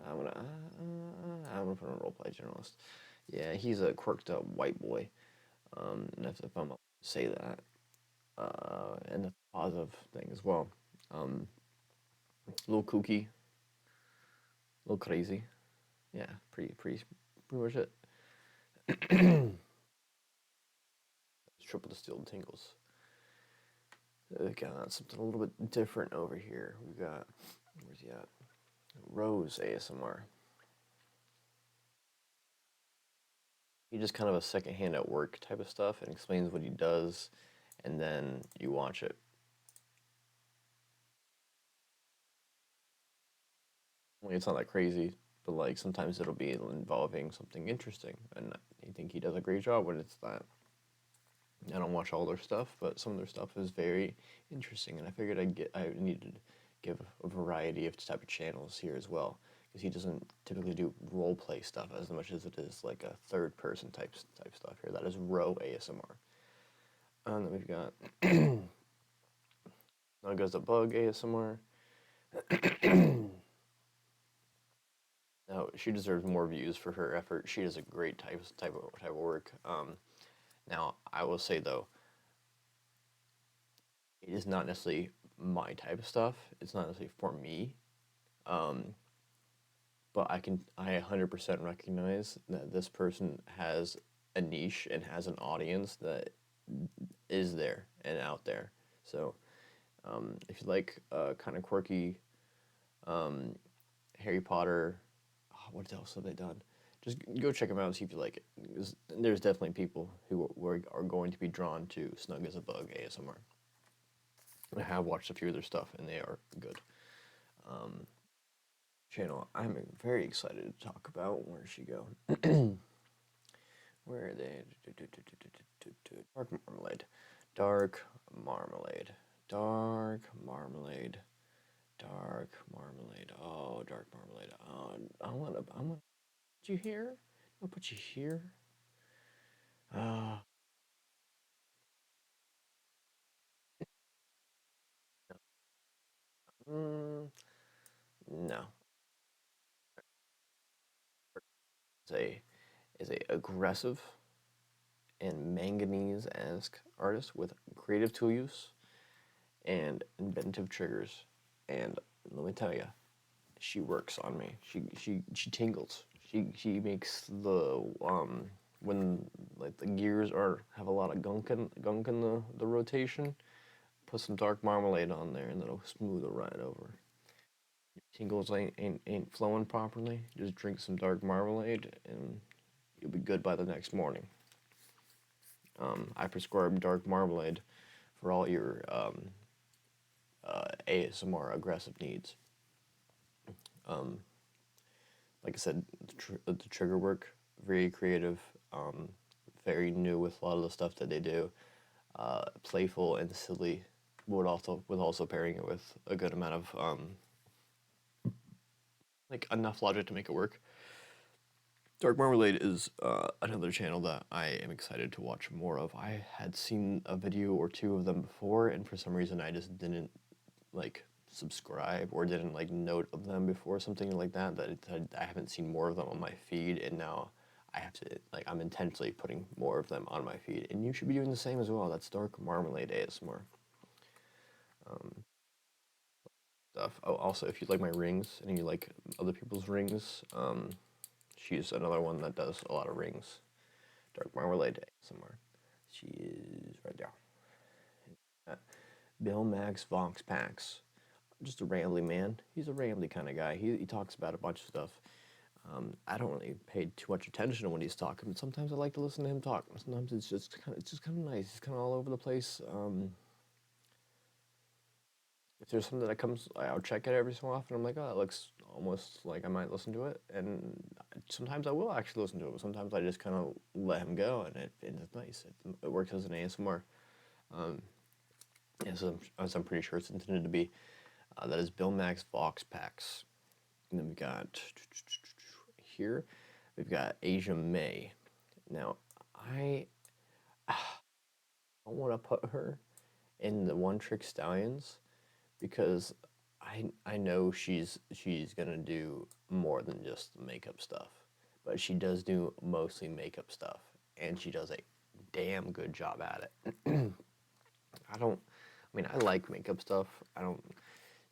I'm gonna put him in roleplay generalist. Yeah, he's a quirked up white boy. And if I'm gonna say that, and that's a positive thing as well. A little kooky, a little crazy. Yeah, pretty much it. Triple Distilled Tingles. We got something a little bit different over here. We got, where's he at? Rose ASMR. he just kind of a second hand at work type of stuff and explains what he does, and then you watch it. It's not that crazy, but like sometimes it'll be involving something interesting, and I think he does a great job when it's that. I don't watch all their stuff, but some of their stuff is very interesting, and I figured I needed to give a variety of type of channels here as well, because he doesn't typically do role play stuff as much as it is like a third person type stuff here. That is raw ASMR. And then we've got Now Goes the Bug ASMR. Now she deserves more views for her effort. She does a great type of work. Now I will say though, it is not necessarily my type of stuff. It's not necessarily for me. But I 100% recognize that this person has a niche and has an audience that is there and out there. So if you like kind of quirky Harry Potter, what else have they done? Just go check them out and see if you like it. There's definitely people who are going to be drawn to Snug as a Bug ASMR. I have watched a few of their stuff and they are good. Channel I'm very excited to talk about. Where did she go? Where are they? Dark Marmalade. Dark Marmalade. Dark Marmalade. Dark Marmalade. Oh, Dark Marmalade. I'm gonna put you here. I'll put you here. No. Is a aggressive and manganese-esque artist with creative tool use and inventive triggers. And let me tell you, she works on me. She tingles. She makes the when like the gears have a lot of gunk in the rotation. Put some dark marmalade on there, and it'll smooth it right over. Tingles ain't flowing properly. Just drink some dark marmalade, and you'll be good by the next morning. I prescribe dark marmalade for all your ASMR aggressive needs. Like I said, the trigger work, very creative, very new with a lot of the stuff that they do. Playful and silly, with also pairing it with a good amount of like enough logic to make it work. Dark Marmalade is another channel that I am excited to watch more of. I had seen a video or two of them before, and for some reason I just didn't like subscribe or didn't like note of them before, something like that. I haven't seen more of them on my feed, and now I have to I'm intentionally putting more of them on my feed, and you should be doing the same as well. That's Dark Marmalade ASMR. Stuff. Oh, also, if you like my rings and you like other people's rings, she's another one that does a lot of rings. Dark Marmalade ASMR. She is right there. BillMaxVoxPax. Just a rambly man. He's a rambly kind of guy. He talks about a bunch of stuff. I don't really pay too much attention to when he's talking, but sometimes I like to listen to him talk. Sometimes it's just kind of nice. He's kind of all over the place. If there's something that comes, I'll check it every so often. I'm like, oh, that looks almost like I might listen to it. And sometimes I will actually listen to it, but sometimes I just kind of let him go, and it's nice. It works as an ASMR. As I'm pretty sure it's intended to be. That is BillMaxVoxPax. And then we got here, we've got Asia May. Now, I don't want to put her in the One Trick Stallions because I know she's gonna do more than just makeup stuff, but she does do mostly makeup stuff, and she does a damn good job at it. I like makeup stuff. I don't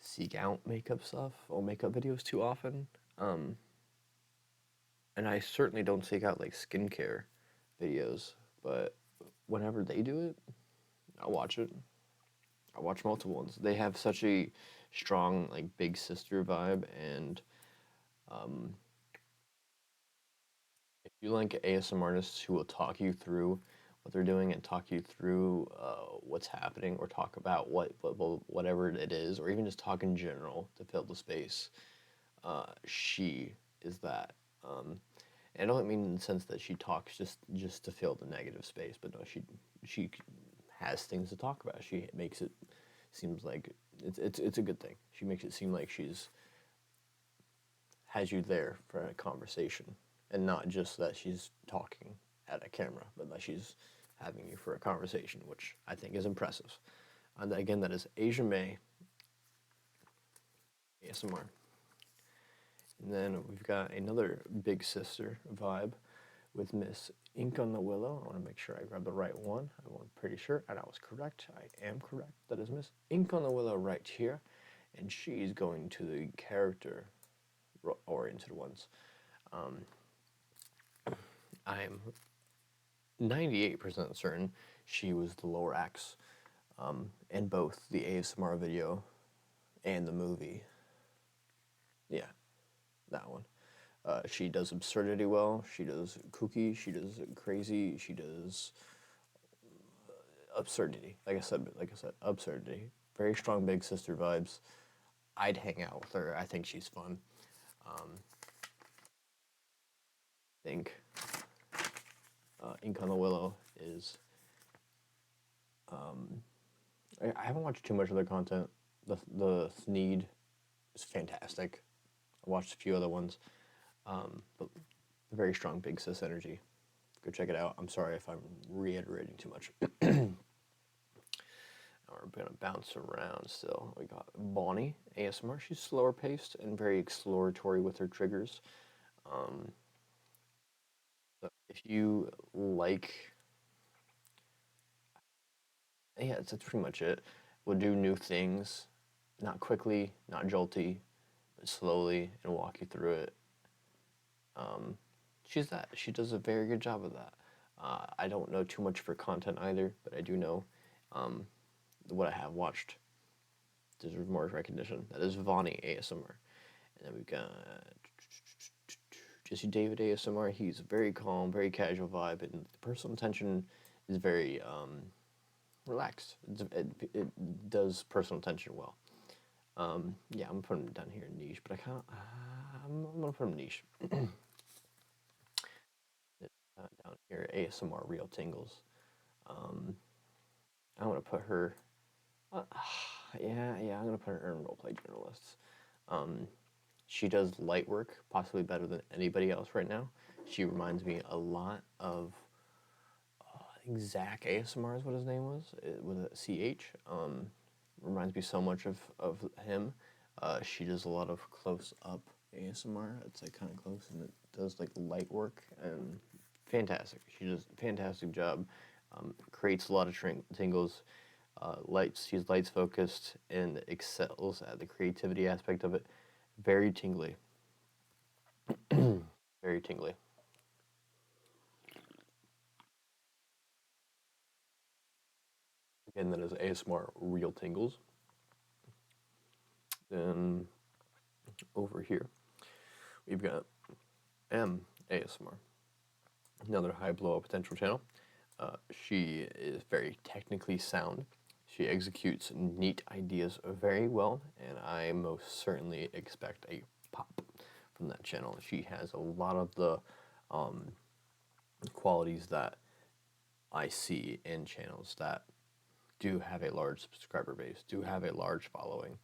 seek out makeup stuff or makeup videos too often. And I certainly don't seek out like skincare videos, but whenever they do it, I'll watch it. I watch multiple ones. They have such a strong like big sister vibe, and if you like ASM artists who will talk you through what they're doing and talk you through what's happening, or talk about whatever it is, or even just talk in general to fill the space, she is that. And I don't mean in the sense that she talks just to fill the negative space, but no, she has things to talk about. She makes it seems like it's a good thing. She makes it seem like has you there for a conversation, and not just that she's talking at a camera, but that she's having you for a conversation, which I think is impressive. And again, that is Asia May ASMR. And then we've got another big sister vibe with Miss Ink on the Willow. I want to make sure I grab the right one. I'm pretty sure, and I was correct. I am correct. That is Miss Ink on the Willow right here. And she's going to the character-oriented ones. I'm 98% certain she was the Lorax in both the ASMR video and the movie. Yeah, that one. She does absurdity well. She does kooky. She does crazy. She does absurdity. Like I said, absurdity. Very strong big sister vibes. I'd hang out with her. I think she's fun. I think Ink on the Willow is. I haven't watched too much of their content. The Sneed is fantastic. I watched a few other ones. But very strong big sis energy. Go check it out. I'm sorry if I'm reiterating too much. We're going to bounce around still. We got Bonnie ASMR. She's slower paced and very exploratory with her triggers. So if you like... Yeah, that's pretty much it. We'll do new things. Not quickly, not jolty, but slowly, and walk you through it. She's that. She does a very good job of that. I don't know too much of her content either, but I do know what I have watched deserves more recognition. That is Vonnie ASMR. And then we've got Jesse David ASMR. He's very calm, very casual vibe, and the personal attention is very relaxed. It does personal attention well. Yeah, I'm putting him down here in niche, but I'm gonna put him niche. Down here, ASMR Real Tingles. I'm gonna put her. Yeah, I'm gonna put her in roleplay journalists. She does light work, possibly better than anybody else right now. She reminds me a lot of. I think Zach ASMR is what his name was, with a CH. Reminds me so much of him. She does a lot of close-up ASMR. It's like kind of close, and it does like light work, and fantastic. She does a fantastic job. Creates a lot of tingles. She's lights focused and excels at the creativity aspect of it. Very tingly. Very tingly. Again, that is ASMR Real Tingles. Then over here, we've got ASMR, another high blow-up potential channel. She is very technically sound. She executes neat ideas very well, and I most certainly expect a pop from that channel. She has a lot of the qualities that I see in channels that do have a large subscriber base, do have a large following.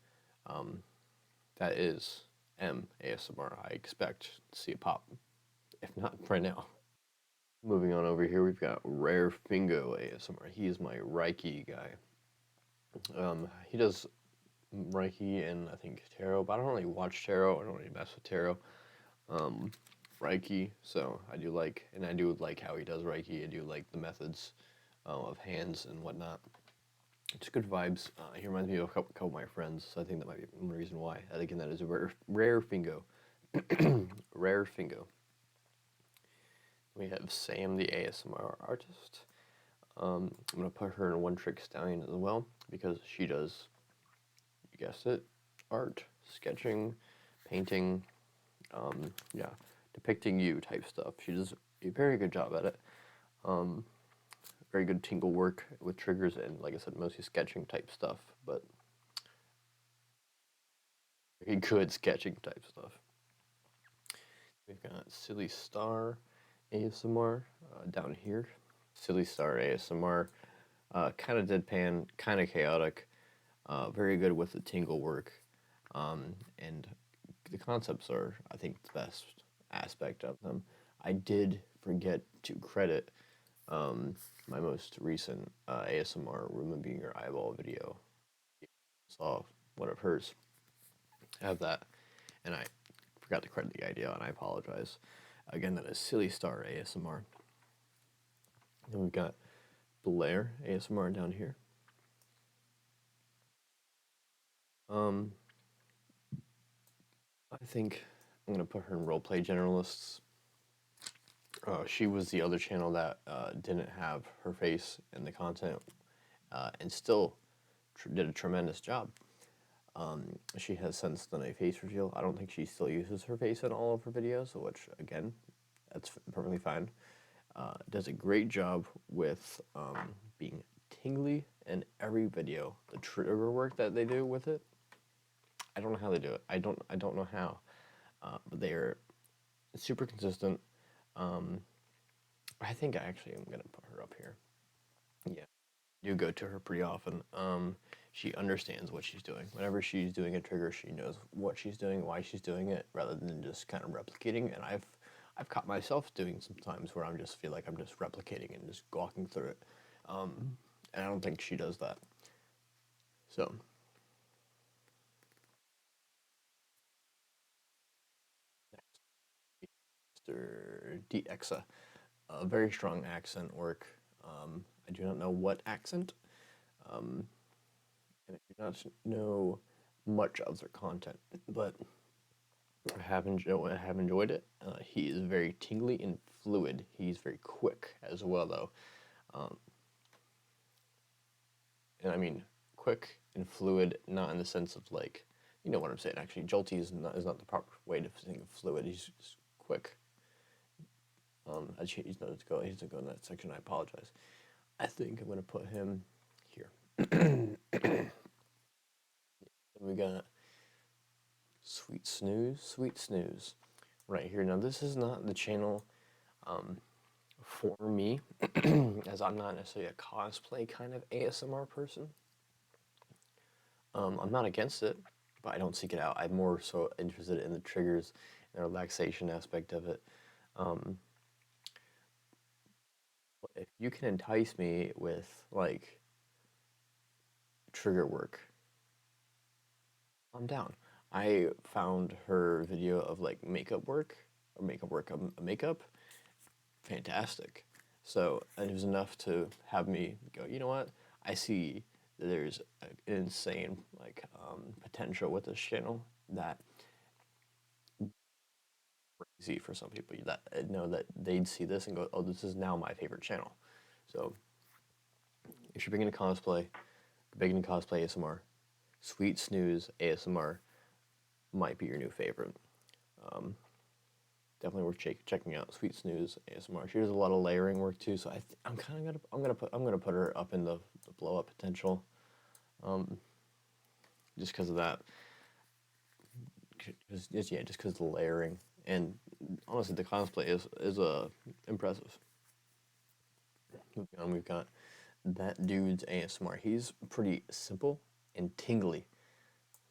That is ASMR. I expect to see a pop, if not right now. Moving on over here, we've got Rare Fingo ASMR. He is my Reiki guy. He does Reiki and I think tarot, but I don't really watch tarot. I don't really mess with tarot. Reiki, so I do like how he does Reiki. I do like the methods of hands and whatnot. It's good vibes. He reminds me of a couple of my friends, so I think that might be one reason why. And again, that is a rare Fingo. Rare Fingo. We have Sam, the ASMR artist. I'm going to put her in a one-trick stallion as well, because she does, you guessed it, art, sketching, painting, yeah, depicting you type stuff. She does a very good job at it. Very good tingle work with triggers and, like I said, mostly sketching type stuff, but very good sketching type stuff. We've got Silly Star ASMR down here. Silly Star ASMR, kind of deadpan, kind of chaotic, very good with the tingle work, and the concepts are, I think, the best aspect of them. I did forget to credit my most recent ASMR removing your eyeball video. Saw one of hers. I have that, and I forgot to credit the idea, and I apologize. Again, that is Silly Star ASMR. Then we've got Blair ASMR down here. I think I'm gonna put her in roleplay generalists. She was the other channel that didn't have her face in the content, and still did a tremendous job. She has since done a face reveal. I don't think she still uses her face in all of her videos, which, again, that's perfectly fine. Does a great job with being tingly in every video. The trigger work that they do with it, I don't know how they do it. I don't know how, but they are super consistent. I think I actually am gonna put her up here. Yeah, you go to her pretty often. She understands what she's doing. Whenever she's doing a trigger, she knows what she's doing, why she's doing it, rather than just kind of replicating. And I've caught myself doing sometimes where I just feel like I'm just replicating and just walking through it. And I don't think she does that. So. Mr. DXA. Very strong accent work. I do not know what accent. And I do not know much of their content, but I have enjoyed it. He is very tingly and fluid. He's very quick as well, though. And I mean quick and fluid, not in the sense of like, you know what I'm saying. Actually, jolty is not the proper way to think of fluid. He's just quick. He's not to go. He's to go in that section. I apologize. I think I'm gonna put him here. We got Sweet Snooze, right here. Now this is not the channel for me, as I'm not necessarily a cosplay kind of ASMR person. I'm not against it, but I don't seek it out. I'm more so interested in the triggers and the relaxation aspect of it. If you can entice me with like trigger work, I'm down. I found her video of like makeup work makeup, fantastic. So, and it was enough to have me go, you know what? I see that there's an insane like potential with this channel that crazy for some people that know that they'd see this and go, oh, this is now my favorite channel. So, if you're big into cosplay, ASMR, Sweet Snooze ASMR might be your new favorite. Definitely worth checking out Sweet Snooze ASMR. She does a lot of layering work too, so I'm gonna put her up in the blow up potential, just because of that. Just because of the layering, and honestly, the cosplay is impressive. Moving on, we've got That Dude's ASMR. He's pretty simple and tingly.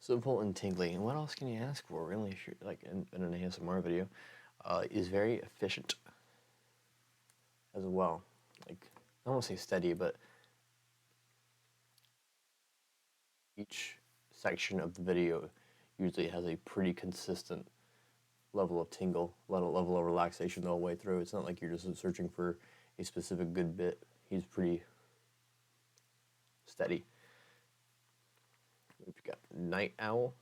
Simple and tingly. And what else can you ask for, really, if you're like in an ASMR video? Is very efficient as well. Like, I don't want to say steady, but each section of the video usually has a pretty consistent level of tingle, level of relaxation the whole way through. It's not like you're just searching for a specific good bit. He's pretty steady. We've got Night Owl.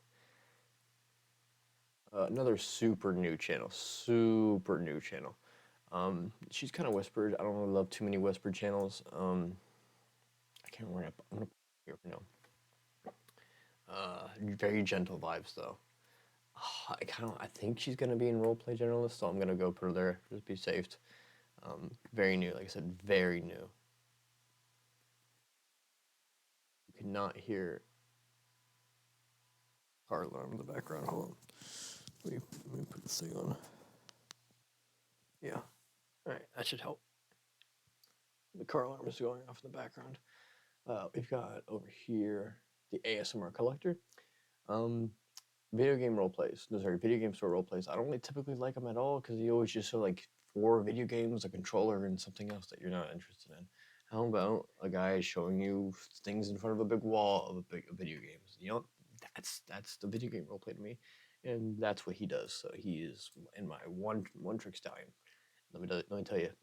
Another super new channel. She's kind of whispered. I don't really love too many whispered channels. I can't remember. I'm gonna put it here for now. Very gentle vibes though. I think she's gonna be in roleplay generalist, so I'm gonna go put her there. Just be safe. Very new, like I said, very new. You could not hear car alarm in the background. Hold on. Let me put this thing on. Yeah. All right, that should help. The car alarm is going off in the background. We've got over here the ASMR collector. Video game role plays. No, sorry, video game store role plays. I don't really typically like them at all because you always just show like 4 video games, a controller, and something else that you're not interested in. How about a guy showing you things in front of a big wall of video games? You know, that's the video game role play to me, and that's what he does. So he is in my one trick stallion. Let me tell you,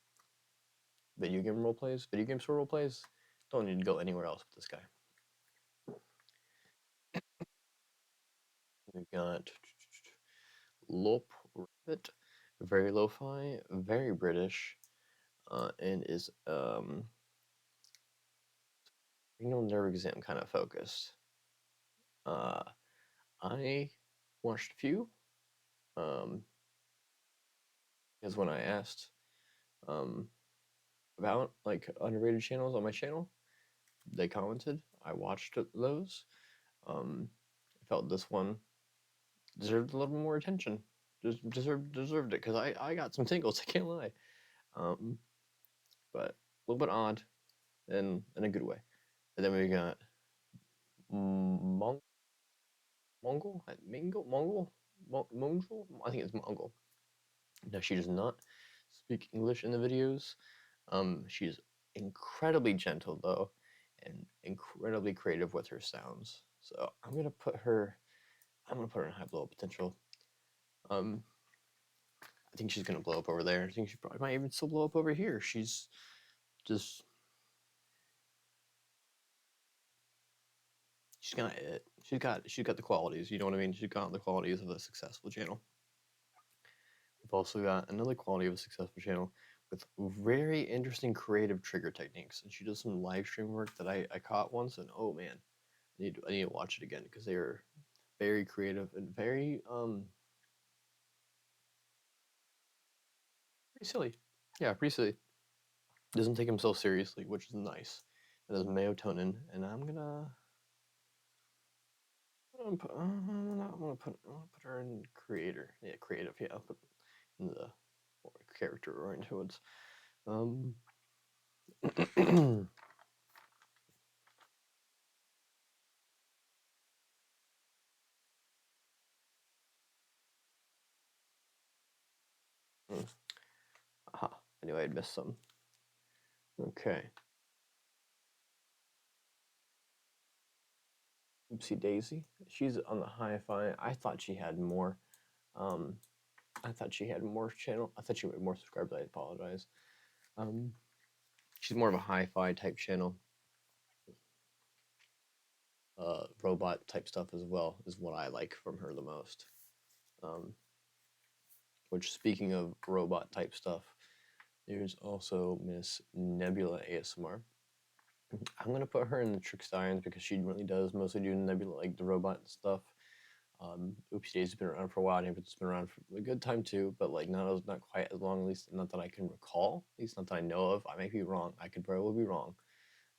video game role plays, video game store role plays. Don't need to go anywhere else with this guy. We've got Lop Rabbit, very lo-fi, very British, and is renal nerve exam kind of focused. I watched a few, because when I asked about like underrated channels on my channel, they commented. I watched those. I felt this one deserved a little more attention. Deserved it because I got some tingles. I can't lie. But a little bit odd, in a good way. And then we got Mongol. I think it's Mongol. No, she does not speak English in the videos. She's incredibly gentle though, and incredibly creative with her sounds. So I'm gonna put her in high blow up potential. I think she's gonna blow up over there. I think she probably might even still blow up over here. She's just she's got it. She's got the qualities. You know what I mean? She's got the qualities of a successful channel. We've also got another quality of a successful channel with very interesting creative trigger techniques. And she does some live stream work that I caught once, and oh man, I need to watch it again because they are very creative and very pretty silly. Yeah, pretty silly. Doesn't take himself seriously, which is nice. It does melatonin, and I'm gonna put her in creator. Yeah, creative. Yeah, I'll put in the character oriented. Aha. Anyway, I'd missed some. Okay. Oopsie Daisy. She's on the hi-fi. I thought she had more. I thought she had more channel. I thought she had more subscribers. I apologize. She's more of a hi-fi type channel. Robot type stuff as well is what I like from her the most. Which, speaking of robot type stuff, there's also Miss Nebula ASMR. I'm gonna put her in the trick stallions because she really does mostly do Nebula, like the robot stuff. Oopsie Daisy's been around for a while, and it's been around for a good time too, but like not quite as long, at least not that I can recall, at least not that I know of. I may be wrong. I could probably be wrong.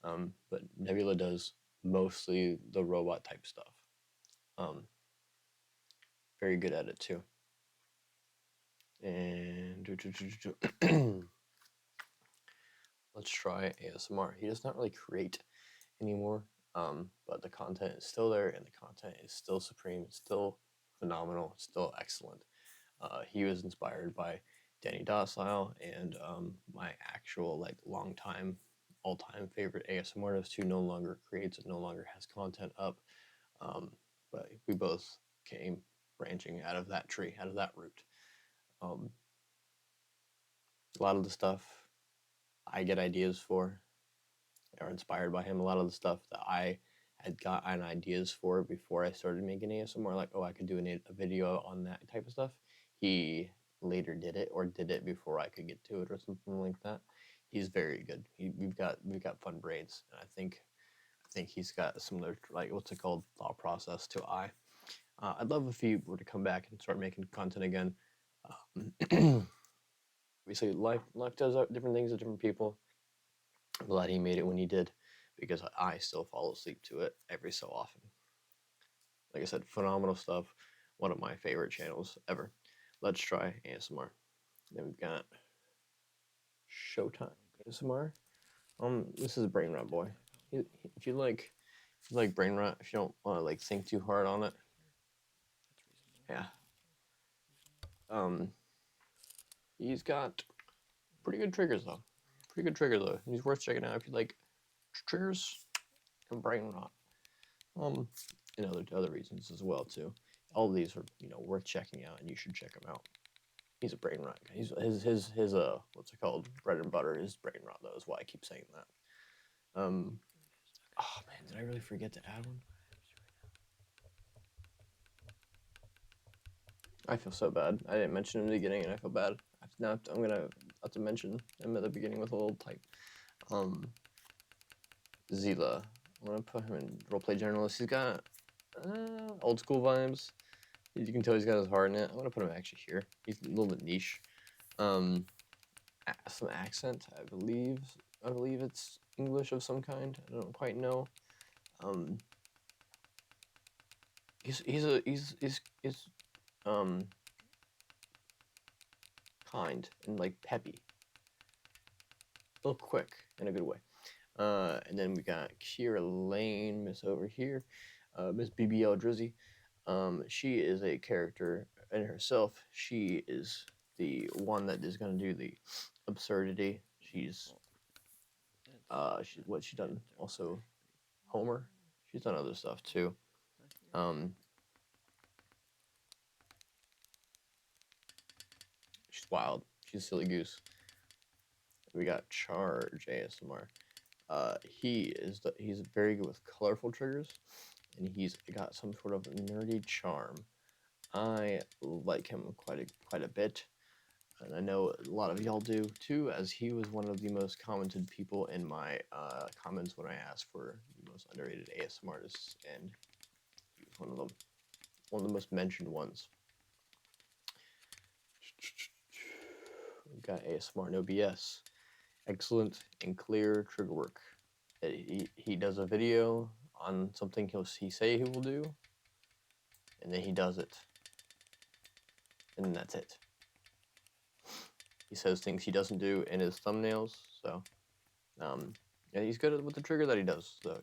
But Nebula does mostly the robot type stuff. Very good at it too. And let's try ASMR. He does not really create anymore, but the content is still there, and the content is still supreme. It's still phenomenal. It's still excellent. He was inspired by DannyDocile and my actual like longtime, all-time favorite ASMRtist who no longer creates and no longer has content up. But we both came branching out of that tree, out of that root. A lot of the stuff I get ideas for are inspired by him. A lot of the stuff that I had gotten ideas for before I started making ASMR, like, oh, I could do a video on that type of stuff. He later did it, or did it before I could get to it, or something like that. He's very good. We've got fun brains, and I think he's got a similar, like, what's it called, thought process to I. I'd love if he were to come back and start making content again. obviously life does different things to different people. I'm glad he made it when he did, because I still fall asleep to it every so often. Like I said, phenomenal stuff. One of my favorite channels ever. Let's try ASMR. Then we've got Showtime ASMR. This is a brain rot boy. If you like brain rot, if you don't want to like think too hard on it, yeah. He's got pretty good triggers though. He's worth checking out if you like triggers and brain rot. And other reasons as well too. All of these are worth checking out, and you should check him out. He's a brain rot guy. His what's it called? Bread and butter is brain rot though. Is why I keep saying that. Oh man, did I really forget to add one? I feel so bad. I didn't mention him in the beginning, and I feel bad. Now I'm gonna have to mention him at the beginning with a little type. Zila. I'm gonna put him in roleplay journalist. He's got old school vibes. You can tell he's got his heart in it. I'm gonna put him actually here. He's a little bit niche. Some accent, I believe it's English of some kind. I don't quite know. He's kind and like peppy. A little quick in a good way. And then we got Kira Lane, Miss over here, Miss BBL Drizzy. She is a character in herself. She is the one that is going to do the absurdity. She's what she done also Homer. She's done other stuff too. She's wild. She's a silly goose. We got Charge ASMR. He's very good with colorful triggers, and he's got some sort of nerdy charm. I like him quite a bit, and I know a lot of y'all do too, as he was one of the most commented people in my comments when I asked for the most underrated ASMRtists, and he was one of the most mentioned ones. We've got ASMR No BS. Excellent and clear trigger work. He does a video on something he say he will do, and then he does it, and that's it. He says things he doesn't do in his thumbnails, so yeah, he's good with the trigger that he does. So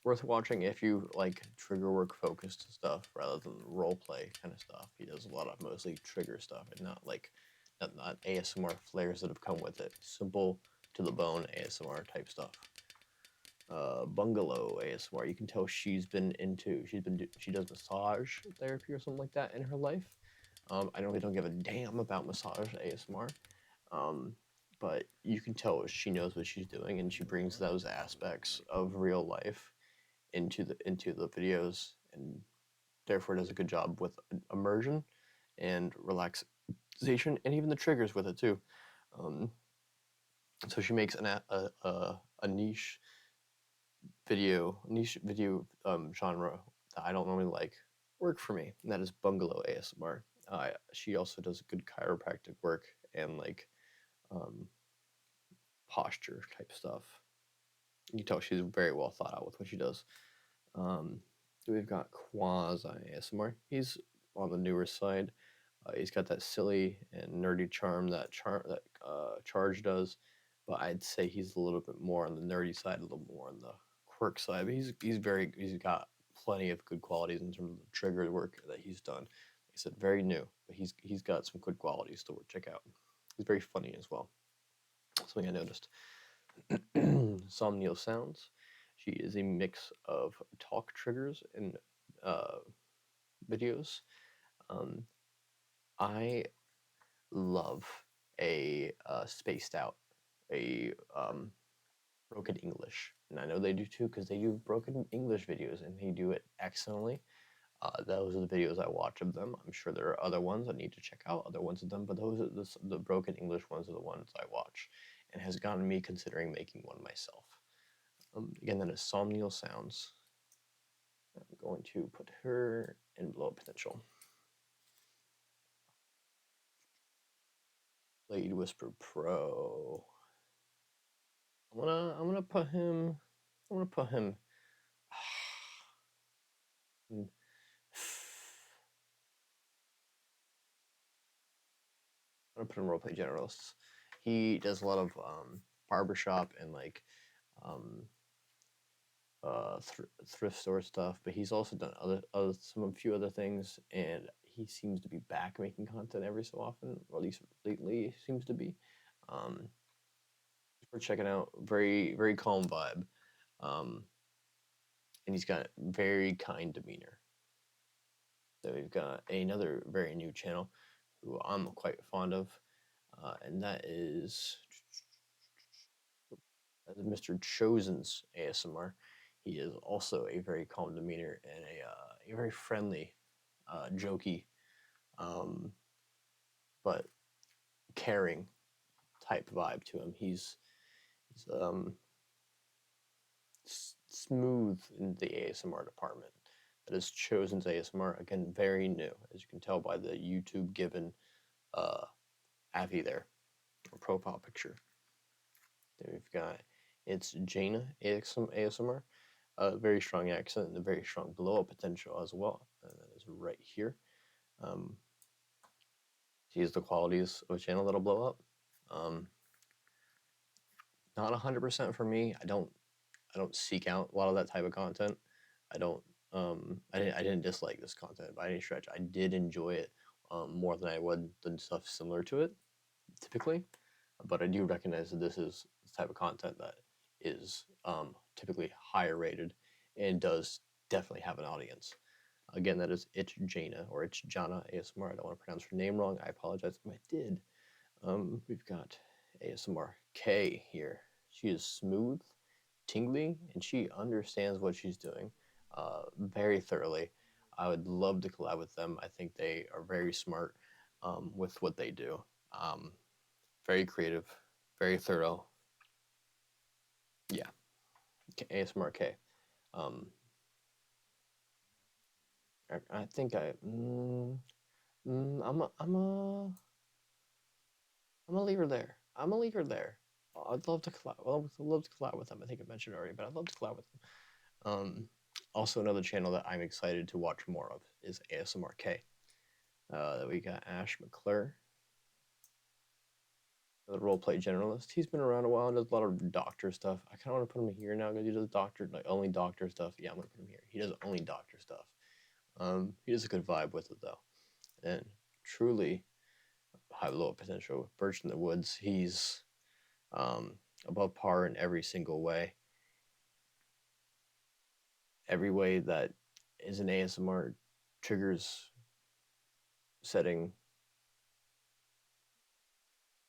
worth watching if you like trigger work focused stuff rather than role play kind of stuff. He does a lot of mostly trigger stuff and not ASMR flares that have come with it. Simple to the bone ASMR type stuff. Bungalow ASMR. You can tell she does massage therapy or something like that in her life. I really don't give a damn about massage ASMR, but you can tell she knows what she's doing, and she brings those aspects of real life into the videos, and therefore does a good job with immersion and relaxation, and even the triggers with it too. So she makes a niche video genre that I don't normally like work for me, and that is bungalow ASMR. She also does good chiropractic work and like posture type stuff. You can tell she's very well thought out with what she does. We've got QuillASMR. He's on the newer side. He's got that silly and nerdy charm that Charge does, but I'd say he's a little bit more on the nerdy side, a little more on the quirk side. But he's got plenty of good qualities in terms of the trigger work that he's done. Like I said, very new, but he's got some good qualities to check out. He's very funny as well. Something I noticed. Somnial Sounds. She is a mix of talk triggers and videos. I love a spaced out, a broken English, and I know they do too because they do broken English videos and they do it excellently. Those are the videos I watch of them. I'm sure there are other ones I need to check out, other ones of them, but those are the broken English ones are the ones I watch, and has gotten me considering making one myself. Again, that is Somnial Sounds. I'm going to put her in below potential. Blade Whisper Pro. I'm gonna put him. I'm gonna put him. I'm gonna put him roleplay generalists. He does a lot of barbershop and like um, thrift store stuff, but he's also done a few other things, and he seems to be back making content every so often, or at least lately he seems to be. We're checking out, very calm vibe, and he's got very kind demeanor. So we've got another very new channel who I'm quite fond of, and that is Mr. Chosen's ASMR. He is also a very calm demeanor and a very friendly, jokey, but caring type vibe to him. He's smooth in the ASMR department. That is Chosen's ASMR. Again, very new, as you can tell by the YouTube given Avi there, or profile picture. Then we've got it's Jaina ASMR, a very strong accent and a very strong blow up potential as well. And that is right here. Sees the qualities of a channel that'll blow up. Not 100% for me. I don't seek out a lot of that type of content. I don't. I didn't dislike this content by any stretch. I did enjoy it more than I would than stuff similar to it, typically. But I do recognize that this is the type of content that is typically higher rated and does definitely have an audience. Again, that is It's Jaina, or It's Jana ASMR. I don't want to pronounce her name wrong. I apologize if I did. We've got ASMR K here. She is smooth, tingly, and she understands what she's doing very thoroughly. I would love to collab with them. I think they are very smart with what they do. Very creative, very thorough. Yeah, ASMR K. I think I'm gonna leave her there. I'm gonna leave her there. I'd love to collab. Well, I'd love to collab with them. I think I mentioned already, but I'd love to collab with them. Also, another channel that I'm excited to watch more of is ASMR K. We got Ash McClure, the roleplay generalist. He's been around a while and does a lot of doctor stuff. I kind of want to put him here now because he does doctor, like only doctor stuff. Yeah, I'm gonna put him here. He does only doctor stuff. He does a good vibe with it though, and truly high low potential. Birch in the Woods. He's above par in every single way. Every way that is an ASMR triggers setting.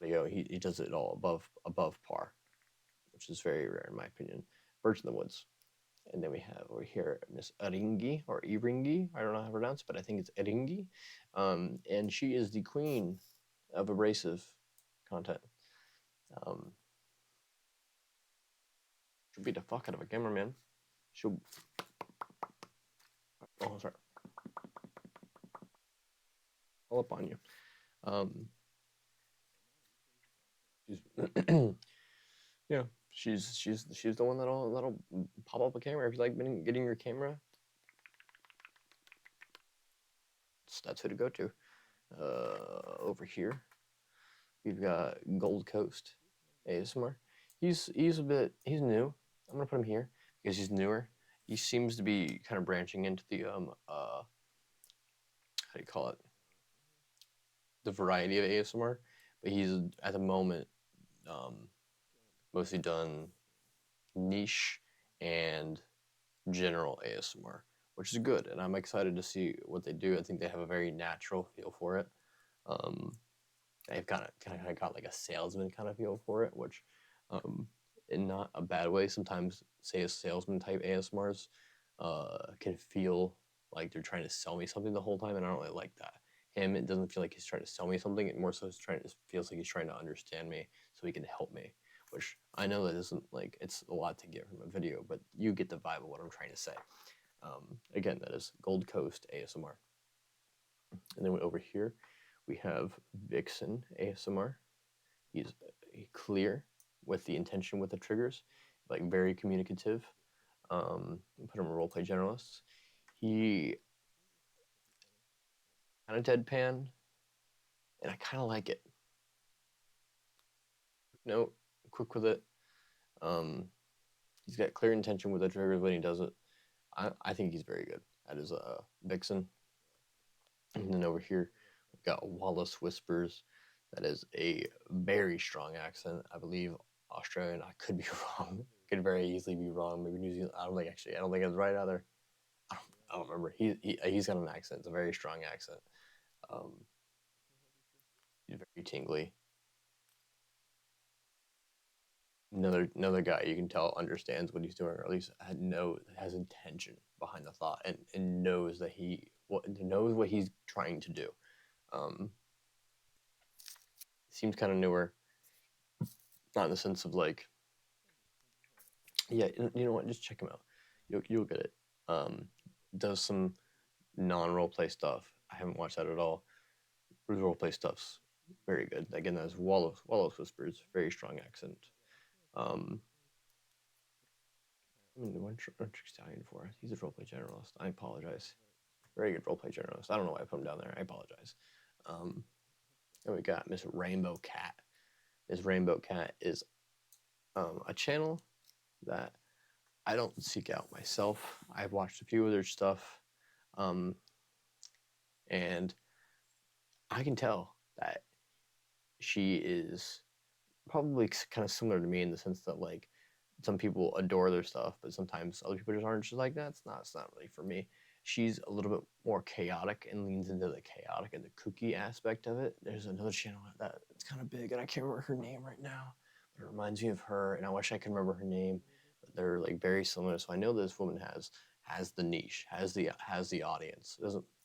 You know, he does it all above par, which is very rare in my opinion. Birch in the Woods. And then we have over here Miss Aringi, or Iringi. I don't know how to pronounce it, but I think it's Aringi. And she is the queen of abrasive content. She'll beat the fuck out of a cameraman. She'll. Oh, sorry. All up on you. Yeah, she's the one that'll pop up a camera if you like getting your camera. That's who to go to. Over here, we've got Gold Coast ASMR. He's new. I'm gonna put him here because he's newer. He seems to be kind of branching into the how do you call it? The variety of ASMR, but he's at the moment mostly done niche and general ASMR, which is good, and I'm excited to see what they do. I think they have a very natural feel for it. They've kind of got like a salesman kind of feel for it, which in not a bad way. Sometimes, say, a salesman type ASMRs can feel like they're trying to sell me something the whole time, and I don't really like that. Him, it doesn't feel like he's trying to sell me something. It more so feels like he's trying to understand me so he can help me, which I know that isn't like, it's a lot to get from a video, but you get the vibe of what I'm trying to say. Again, that is Gold Coast ASMR. And then over here, we have Vixen ASMR. He's clear with the intention with the triggers, like very communicative. Put him a roleplay generalist. He kind of deadpan, and I kind of like it. No, quick with it. He's got clear intention with the triggers when he does it. I think he's very good at his vixen. And then over here, we've got Wallace Whispers. That is a very strong accent. I believe Australian. I could be wrong. Could very easily be wrong. Maybe New Zealand. I don't think it's right either. I don't remember. He's got an accent. It's a very strong accent. He's very tingly. Another guy you can tell understands what he's doing, or at least has intention behind the thought, and knows that knows what he's trying to do. Seems kind of newer, not in the sense of like, yeah, you know what? Just check him out. You'll get it. Does some non-roleplay stuff. I haven't watched that at all. His roleplay stuff's very good. Again, that's Wallace Whispers, very strong accent. I mean, one trick stallion for. He's a roleplay generalist. I apologize. Very good roleplay generalist. I don't know why I put him down there. I apologize. And we got Miss Rainbow Cat. Miss Rainbow Cat is a channel that I don't seek out myself. I've watched a few of their stuff, and I can tell that she is probably kind of similar to me in the sense that like some people adore their stuff, but sometimes other people just aren't just like that. It's not really for me. She's a little bit more chaotic and leans into the chaotic and the kooky aspect of it. There's another channel that it's kind of big, and I can't remember her name right now, but it reminds me of her, and I wish I could remember her name. But they're like very similar, so I know this woman has the niche, has the audience.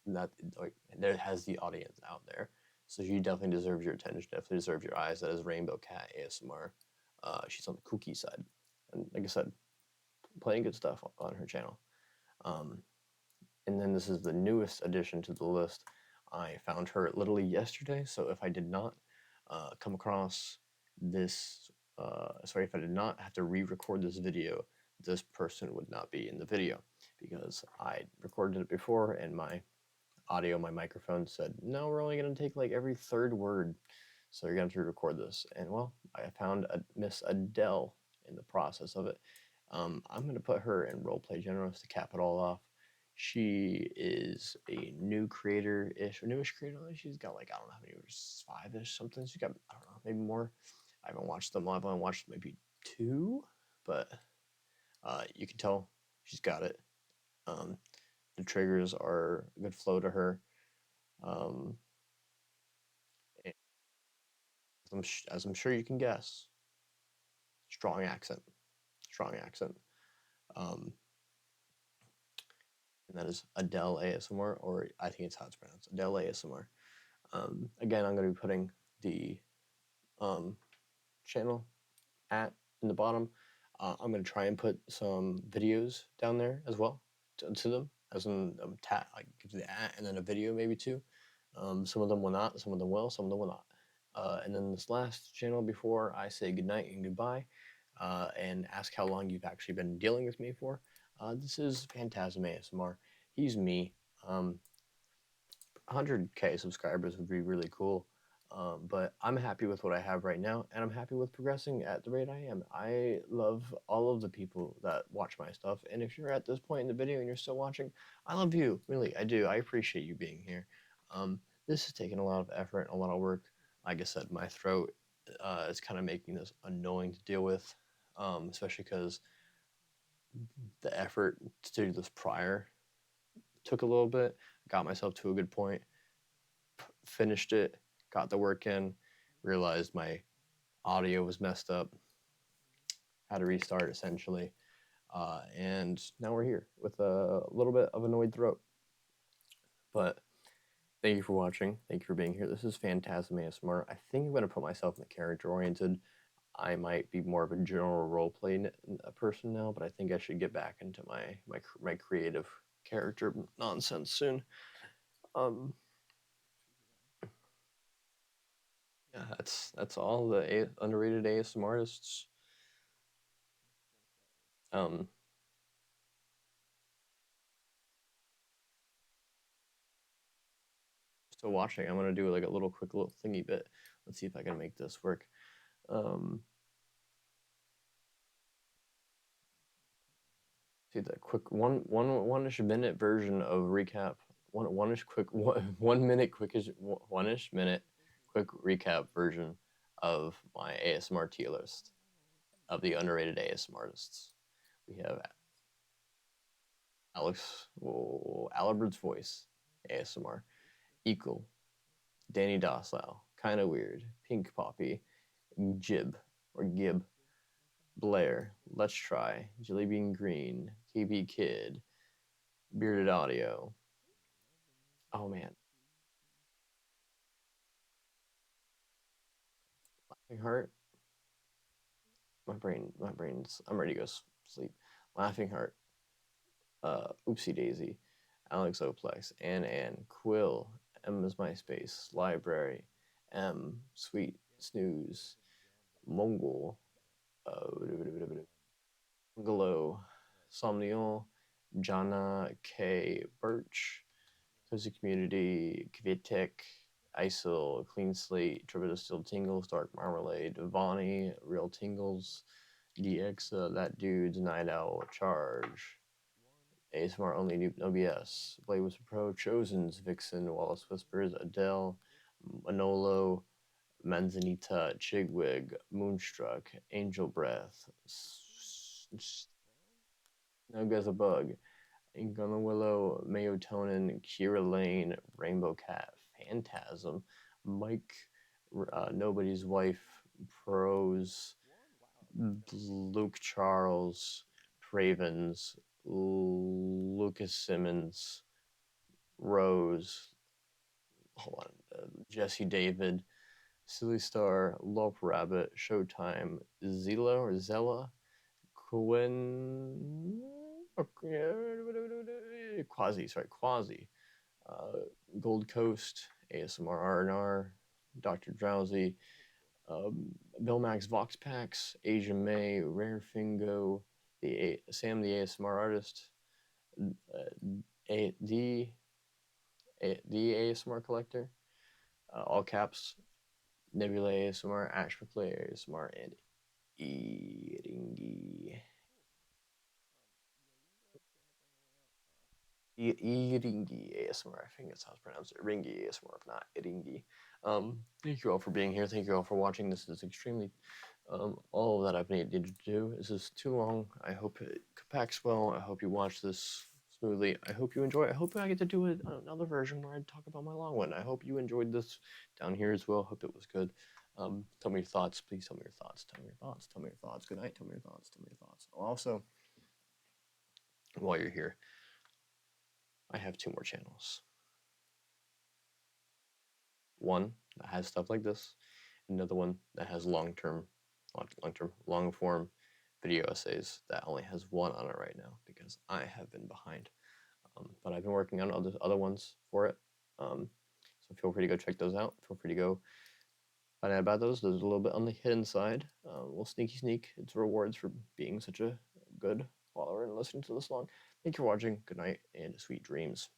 There has the audience out there. So she definitely deserves your attention, definitely deserves your eyes. That is Rainbow Cat ASMR. She's on the kooky side. And like I said, playing good stuff on her channel. And then this is the newest addition to the list. I found her literally yesterday, so if I did not come across this, if I did not have to re-record this video, this person would not be in the video because I recorded it before and my microphone said, no, we're only going to take like every third word. So you're going to have to record this. And well, I found Miss Adele in the process of it. I'm going to put her in roleplay generalist to cap it all off. She is a new creator-ish, or newish creator. She's got like, I don't know how many, 5-ish something. She's got, I don't know, maybe more. I haven't watched them all. I've only watched maybe 2, but you can tell she's got it. The triggers are a good flow to her. As I'm sure you can guess, strong accent. And that is Adele ASMR, or I think it's how it's pronounced, Adele ASMR. Again, I'm going to be putting the channel in the bottom. I'm going to try and put some videos down there as well to them, as in like give the and then a video maybe too. Some of them will not, some of them will, some of them will not. And then this last channel before I say goodnight and goodbye and ask how long you've actually been dealing with me for. This is PhantasmASMR. He's me. 100K subscribers would be really cool. But I'm happy with what I have right now, and I'm happy with progressing at the rate I am. I love all of the people that watch my stuff, and if you're at this point in the video and you're still watching, I love you. Really, I do. I appreciate you being here. This has taken a lot of effort and a lot of work. Like I said, my throat is kind of making this annoying to deal with, especially because the effort to do this prior took a little bit. Got myself to a good point, finished it, got the work in, realized my audio was messed up, had to restart essentially, and now we're here with a little bit of annoyed throat. But thank you for watching. Thank you for being here. This is PhantasmASMR. I think I'm going to put myself in the character-oriented. I might be more of a general roleplay person now, but I think I should get back into my creative character nonsense soon. Yeah, that's all the underrated ASMRtists. Still watching. I'm gonna do like a little quick little thingy bit. Let's see if I can make this work. See the quick one-ish minute version of recap. One-ish quick 1 minute quickish one-ish minute quick recap version of my ASMR tier list of the underrated ASMRtists. We have Albert's voice ASMR, Equal, DannyDocile, Kinda Weird, Pink Poppy, Gib, Blair, Let's Try, Jellybean Green, KB Kid, Bearded Audio. Oh man. Laughing Heart. My brain's I'm ready to go sleep. Laughing Heart. Oopsie Daisy, alexoplex, Quill, emmasmyspace, Library, Sweet Snooze, Mongol, Bungalow, Somniol, Jana K. Birch, Cozy Community, Kvitek, ISIL, Clean Slate, TripleDistilled Tingles, Dark Marmalade, Vonnie, Real Tingles, DX, That Dude's Night Owl, Charge, ASMR Only OBS, Blade Whisper Pro, Chosen's, Vixen, Wallace Whispers, Adele, Manolo, Manzanita, Chigwig, Moonstruck, Angel Breath, Snugazabug, Ink on the Willow, Mayotonin, Kira Lane, Rainbow Cat, Phantasm, Mike, Nobody's Wife, Pros, Luke Charles, Cravens, Lucas Simmons, Rose, hold on, Jesse David, Silly Star, Lope Rabbit, Showtime, Zella, Quasi, Gold Coast, ASMR R&R, Dr. Drowsy, BillMaxVoxPax, Asia May, Rare Fingo, Sam the ASMR artist, the ASMR collector, all caps, Nebula ASMR, Ash McClay ASMR, and Iringi. Iringi ASMR, I think that's how it's pronounced. Iringi ASMR, if not Iringi. Thank you all for being here. Thank you all for watching. This is extremely all that I've needed to do. This is too long. I hope it compacts well. I hope you watch this smoothly. I hope you enjoy it. I hope I get to do another version where I talk about my long one. I hope you enjoyed this down here as well. Hope it was good. Tell me your thoughts. Please tell me your thoughts. Tell me your thoughts. Tell me your thoughts. Good night. Tell me your thoughts. Tell me your thoughts. Also, while you're here, I have 2 more channels. One that has stuff like this, another one that has long form video essays that only has 1 on it right now because I have been behind. But I've been working on other ones for it. So feel free to go check those out. Feel free to go find out about those. There's a little bit on the hidden side. Little sneak. It's rewards for being such a good follower and listening to this long. Thank you for watching. Good night and sweet dreams.